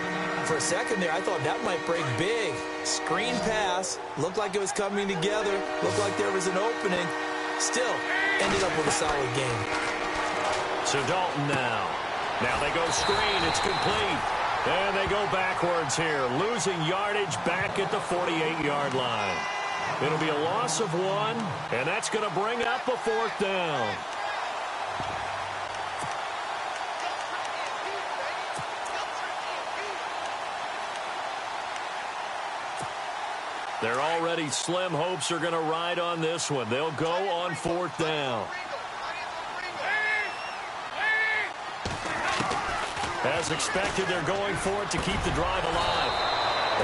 Speaker 2: For a second there, I thought that might break big. Screen pass. Looked like it was coming together. Looked like there was an opening. Still, ended up with a solid game.
Speaker 1: So Dalton now. Now they go screen. It's complete. And they go backwards here. Losing yardage back at the 48-yard line. It'll be a loss of 1, and that's going to bring up a 4th down. Their already slim hopes are going to ride on this one. They'll go on 4th down. As expected, they're going for it to keep the drive alive.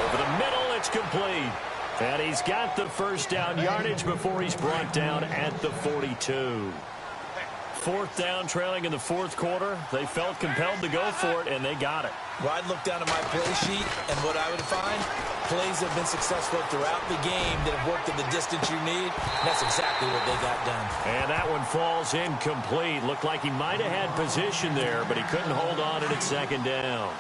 Speaker 1: Over the middle, it's complete. And he's got the first down yardage before he's brought down at the 42. 4th down, trailing in the 4th quarter. They felt compelled to go for it, and they got it.
Speaker 2: Well, I'd look down at my play sheet, and what I would find, plays have been successful throughout the game that have worked at the distance you need. And that's exactly what they got done.
Speaker 1: And that one falls incomplete. Looked like he might have had position there, but he couldn't hold on to it 2nd down.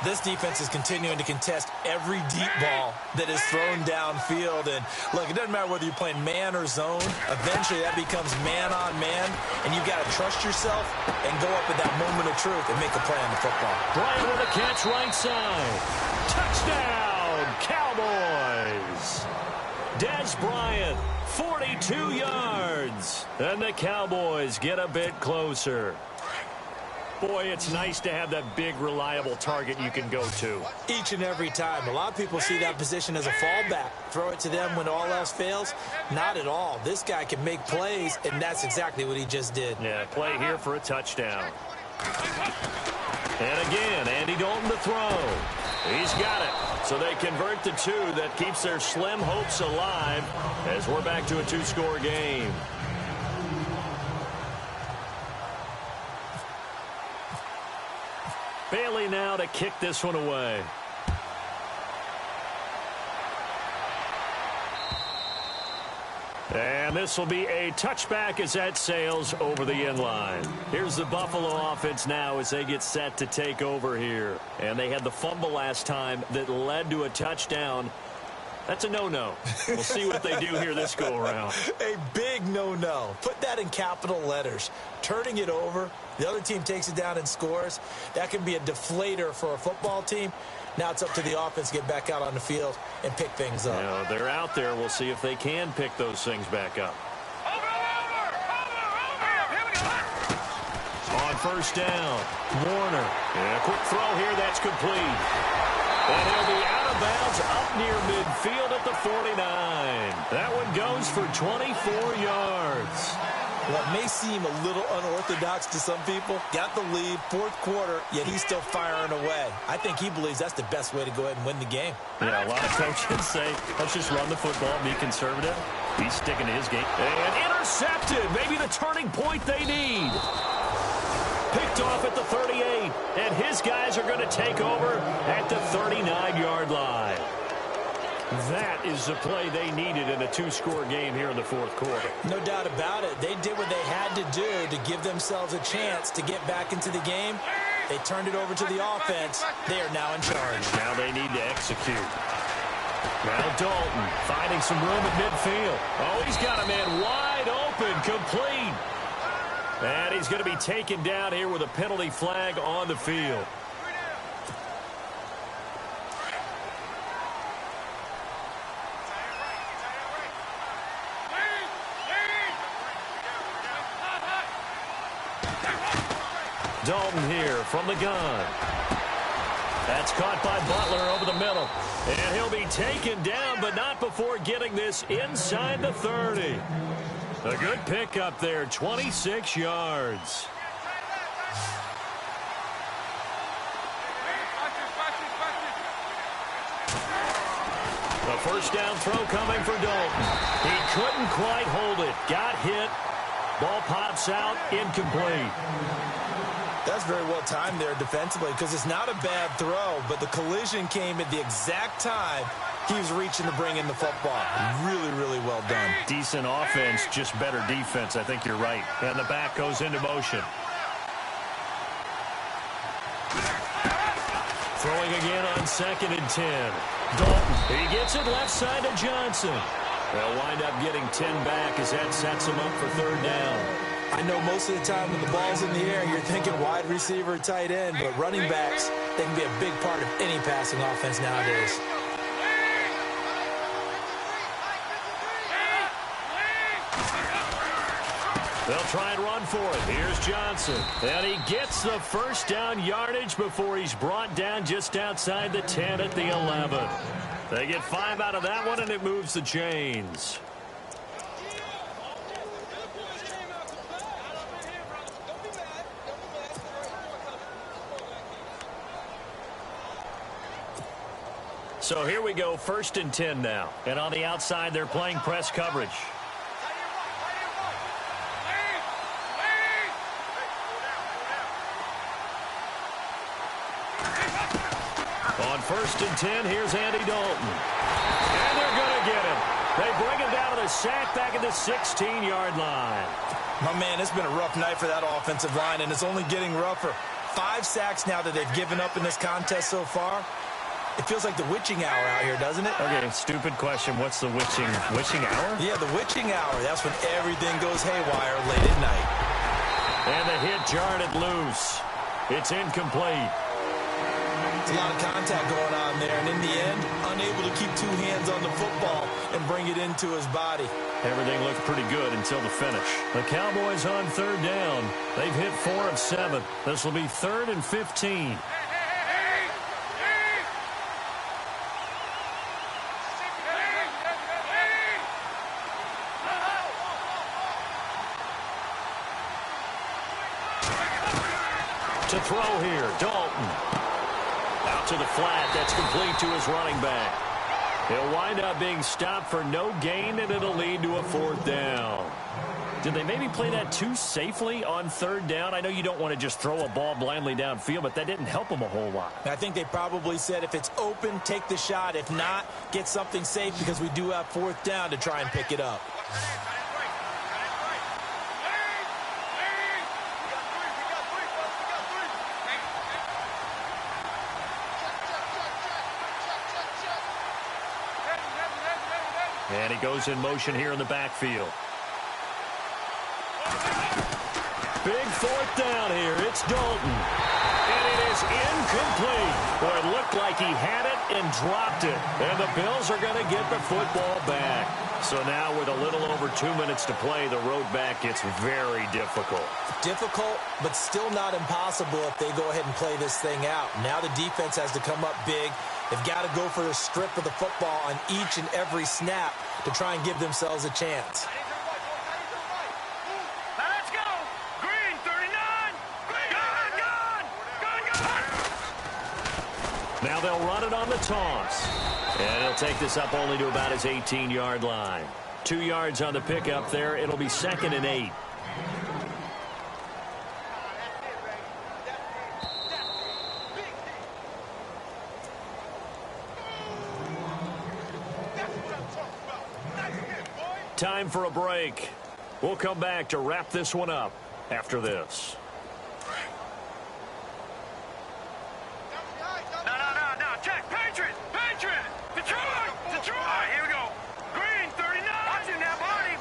Speaker 2: This defense is continuing to contest every deep ball that is thrown downfield. And, look, it doesn't matter whether you're playing man or zone. Eventually, that becomes man-on-man, and you've got to trust yourself and go up at that moment of truth and make a play on the football.
Speaker 1: Bryant with a catch right side. Touchdown, Cowboys. Des Bryant, 42 yards. And the Cowboys get a bit closer. Boy, it's nice to have that big, reliable target you can go to.
Speaker 2: Each and every time. A lot of people see that position as a fallback. Throw it to them when all else fails. Not at all. This guy can make plays, and that's exactly what he just did.
Speaker 1: Yeah, play here for a touchdown. And again, Andy Dalton to throw. He's got it. So they convert the 2. That keeps their slim hopes alive as we're back to a 2-score game. Bailey now to kick this one away. And this will be a touchback as that sails over the end line. Here's the Buffalo offense now as they get set to take over here. And they had the fumble last time that led to a touchdown. That's a no-no. We'll see what they do here this go-around.
Speaker 2: A big no-no. Put that in capital letters. Turning it over, the other team takes it down and scores. That can be a deflator for a football team. Now it's up to the offense to get back out on the field and pick things up.
Speaker 1: You know, they're out there. We'll see if they can pick those things back up. On 1st down, Warner. And a quick throw here. That's complete. And he'll be out of bounds up near midfield at the 49. That one goes for 24 yards.
Speaker 2: Well, it may seem a little unorthodox to some people. Got the lead, 4th quarter, yet he's still firing away. I think he believes that's the best way to go ahead and win the game.
Speaker 1: Yeah, a lot of coaches say, let's just run the football, be conservative. He's sticking to his game. And intercepted. Maybe the turning point they need. Picked off at the 38. And his guys are going to take over at the 39-yard line. That is the play they needed in a 2-score game here in the 4th quarter.
Speaker 2: No doubt about it. They did what they had to do to give themselves a chance to get back into the game. They turned it over to the offense. They are now in charge.
Speaker 1: Now they need to execute. Now Dalton finding some room at midfield. Oh, he's got a man wide open, complete. And he's going to be taken down here with a penalty flag on the field. Dalton here from the gun. That's caught by Butler over the middle. And he'll be taken down, but not before getting this inside the 30. A good pickup there, 26 yards. A 1st down throw coming for Dalton. He couldn't quite hold it. Got hit. Ball pops out, incomplete.
Speaker 2: That's very well timed there defensively because it's not a bad throw, but the collision came at the exact time he was reaching to bring in the football. Really, really well done.
Speaker 1: Decent offense, just better defense. I think you're right. And the back goes into motion. Throwing again on 2nd and 10. Dalton, he gets it left side to Johnson. They'll wind up getting 10 back as that sets them up for 3rd down.
Speaker 2: I know most of the time when the ball's in the air, you're thinking wide receiver, tight end, but running backs, they can be a big part of any passing offense nowadays.
Speaker 1: They'll try and run for it. Here's Johnson. And he gets the 1st down yardage before he's brought down just outside the 10 at the 11. They get 5 out of that one, and it moves the chains. So here we go, 1st and 10 now. And on the outside, they're playing press coverage. On 1st and 10, here's Andy Dalton. And they're going to get him. They bring him down to the sack back at the 16-yard line.
Speaker 2: My man, it's been a rough night for that offensive line, and it's only getting rougher. 5 sacks now that they've given up in this contest so far. It feels like the witching hour out here, doesn't it?
Speaker 1: Okay, stupid question. What's the witching hour?
Speaker 2: Yeah, the witching hour. That's when everything goes haywire late at night.
Speaker 1: And the hit jarred it loose. It's incomplete.
Speaker 2: It's a lot of contact going on there, and in the end, unable to keep 2 hands on the football and bring it into his body.
Speaker 1: Everything looked pretty good until the finish. The Cowboys on 3rd down. They've hit 4 of 7. This will be 3rd and 15. To throw here, Dalton. Out to the flat. That's complete to his running back. He'll wind up being stopped for no gain, and it'll lead to a 4th down. Did they maybe play that too safely on 3rd down? I know you don't want to just throw a ball blindly downfield, but that didn't help them a whole lot.
Speaker 2: I think they probably said if it's open, take the shot. If not, get something safe because we do have 4th down to try and pick it up.
Speaker 1: And he goes in motion here in the backfield. Big 4th down here. It's Dalton. And it is incomplete. Boy, it looked like he had it and dropped it. And the Bills are going to get the football back. So now with a little over 2 minutes to play, the road back gets very difficult.
Speaker 2: Difficult, but still not impossible if they go ahead and play this thing out. Now the defense has to come up big. They've got to go for a strip of the football on each and every snap to try and give themselves a chance.
Speaker 3: Let's go. Green, 39. Gone.
Speaker 1: Now they'll run it on the toss. And he'll take this up only to about his 18-yard line. 2 yards on the pickup there. It'll be 2nd and 8. Time for a break. We'll come back to wrap this one up after this.
Speaker 3: No. Check. Patriot. Detroit. All right, here we go. Green, 39. Watch it now, Barney.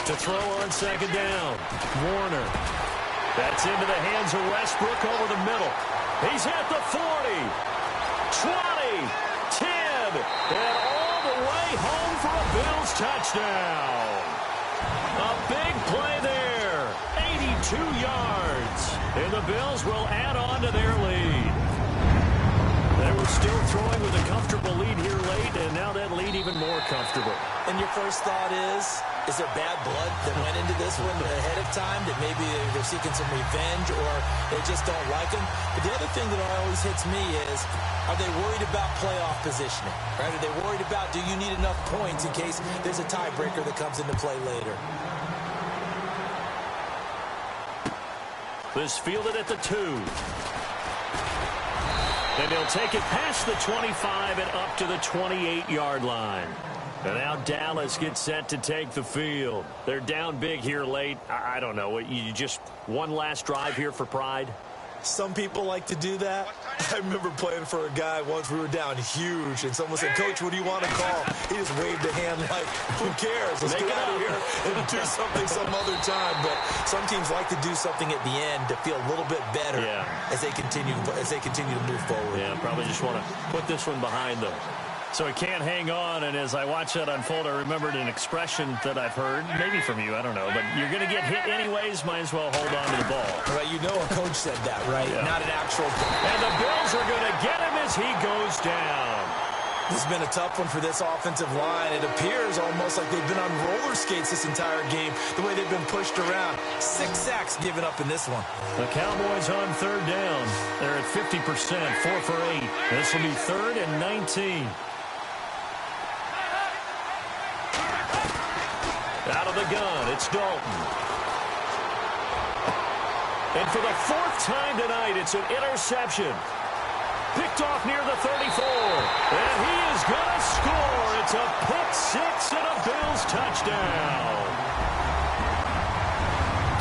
Speaker 1: To throw on 2nd down. Warner. That's into the hands of Westbrook over the middle. He's at the 40. 20. 10. And all the way home for a Bills touchdown. A big play there. 82 yards. And the Bills will add on to their lead. They were still throwing with a comfortable lead here late, and now that lead even more comfortable.
Speaker 2: And your first thought is there bad blood that went into this one ahead of time, that maybe they're seeking some revenge or they just don't like him? But the other thing that always hits me is, are they worried about playoff positioning? Right? Are they worried about, do you need enough points in case there's a tiebreaker that comes into play later?
Speaker 1: This fielded at the 2. And they'll take it past the 25 and up to the 28-yard line. And now Dallas gets set to take the field. They're down big here late. I don't know. You just one last drive here for pride?
Speaker 2: Some people like to do that. I remember playing for a guy once. We were down huge, and someone said, "Coach, what do you want to call?" He just waved a hand like, "Who cares? Let's get out of here and do something some other time." But some teams like to do something at the end to feel a little bit better as they continue to move forward.
Speaker 1: Yeah, probably just want to put this one behind them. So he can't hang on, and as I watch that unfold, I remembered an expression that I've heard, maybe from you, I don't know, but you're going to get hit anyways, might as well hold on to the ball.
Speaker 2: Right, you know a coach said that, right?
Speaker 1: Yeah.
Speaker 2: Not an actual.
Speaker 1: And the Bills are going to get him as he goes down.
Speaker 2: This has been a tough one for this offensive line. It appears almost like they've been on roller skates this entire game, the way they've been pushed around. 6 sacks given up in this one.
Speaker 1: The Cowboys on third down. They're at 50%, 4 for 8. This will be 3rd and 19. Out of the gun, it's Dalton. And for the 4th time tonight, it's an interception. Picked off near the 34. And he is going to score. It's a pick 6 and a Bills touchdown.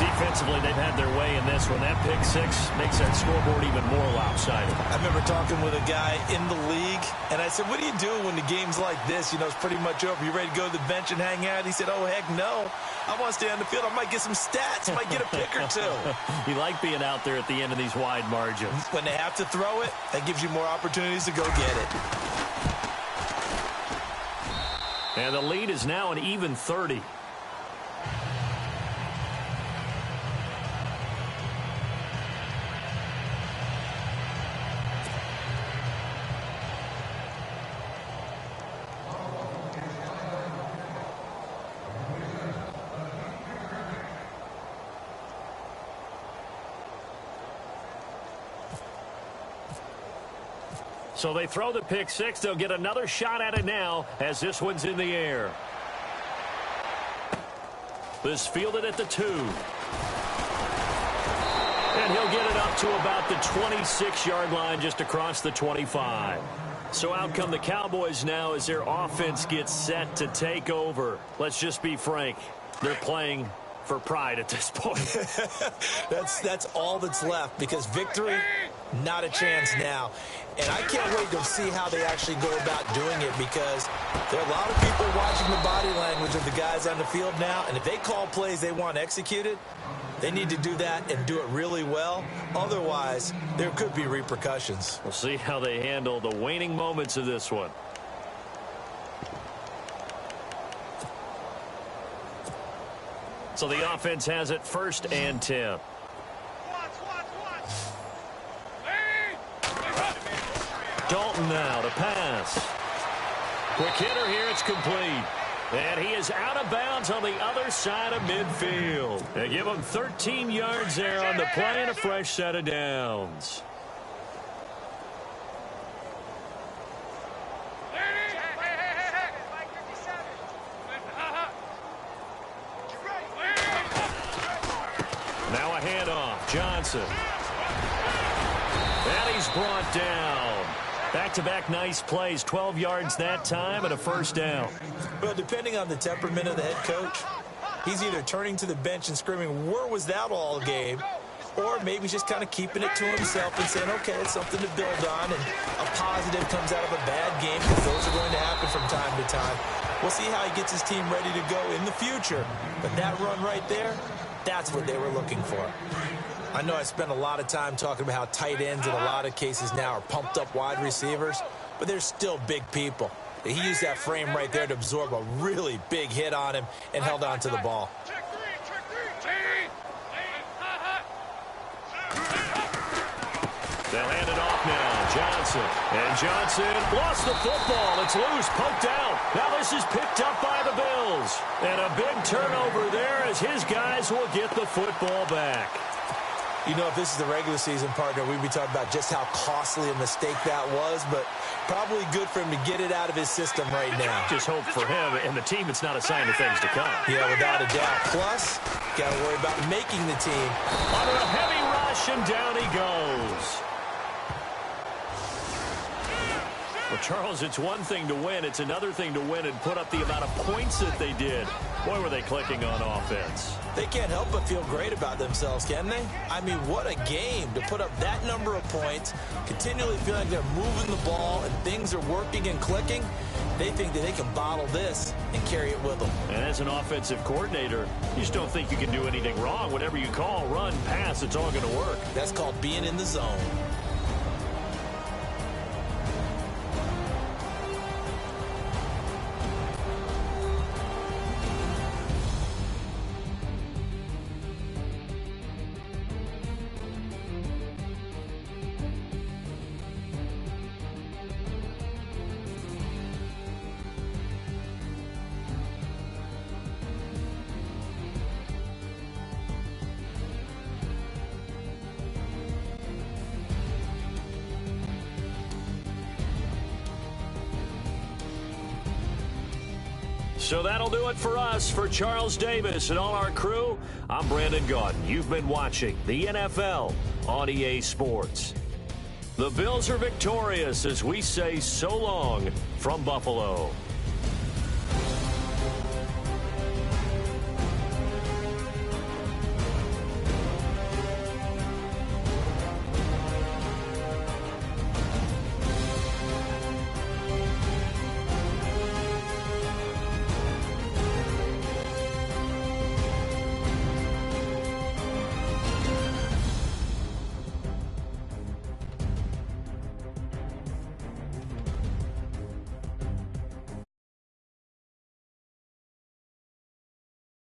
Speaker 1: Defensively, they've had their way in this one. That pick 6 makes that scoreboard even more lopsided.
Speaker 2: I remember talking with a guy in the league, and I said, "What do you do when the game's like this? You know, it's pretty much over. You ready to go to the bench and hang out?" He said, "Oh, heck no. I want to stay on the field. I might get some stats. Might get a pick or two."
Speaker 1: You like being out there at the end of these wide margins.
Speaker 2: When they have to throw it, that gives you more opportunities to go get it.
Speaker 1: And the lead is now an even 30. So they throw the pick 6. They'll get another shot at it now as this one's in the air. This fielded at the 2. And he'll get it up to about the 26-yard line, just across the 25. So out come the Cowboys now as their offense gets set to take over. Let's just be frank. They're playing for pride at this point.
Speaker 2: That's all that's left, because victory, not a chance now. And I can't wait to see how they actually go about doing it, because there are a lot of people watching the body language of the guys on the field now, and if they call plays they want executed, they need to do that and do it really well. Otherwise, there could be repercussions.
Speaker 1: We'll see how they handle the waning moments of this one. So the offense has it 1st and 10. Dalton now to pass. Quick hitter here, it's complete. And he is out of bounds on the other side of midfield. They give him 13 yards there on the play and a fresh set of downs. Now a handoff. Johnson. And he's brought down. Back-to-back nice plays. 12 yards that time and a 1st down.
Speaker 2: Well, depending on the temperament of the head coach, he's either turning to the bench and screaming, "Where was that all game?" Or maybe he's just kind of keeping it to himself and saying, "Okay, it's something to build on," and a positive comes out of a bad game, because those are going to happen from time to time. We'll see how he gets his team ready to go in the future. But that run right there, that's what they were looking for. I know I spent a lot of time talking about how tight ends in a lot of cases now are pumped up wide receivers, but they're still big people. He used that frame right there to absorb a really big hit on him and held on to the ball.
Speaker 1: They'll hand it off now. Johnson. And Johnson lost the football. It's loose, poked out. Now this is picked up by the Bills. And a big turnover there as his guys will get the football back.
Speaker 2: You know, if this is the regular season, partner, we'd be talking about just how costly a mistake that was, but probably good for him to get it out of his system right now.
Speaker 1: Just hope for him and the team it's not a sign of things to come.
Speaker 2: Yeah, without a doubt. Plus, got to worry about making the team.
Speaker 1: Under a heavy rush, and down he goes. Well, Charles, it's one thing to win. It's another thing to win and put up the amount of points that they did. Boy, were they clicking on offense.
Speaker 2: They can't help but feel great about themselves, can they? I mean, what a game to put up that number of points, continually feel like they're moving the ball and things are working and clicking. They think that they can bottle this and carry it with them.
Speaker 1: And as an offensive coordinator, you just don't think you can do anything wrong. Whatever you call, run, pass, it's all going to work.
Speaker 2: That's called being in the zone.
Speaker 1: So that'll do it for us. For Charles Davis and all our crew, I'm Brandon Gaudin. You've been watching the NFL on EA Sports. The Bills are victorious as we say so long from Buffalo.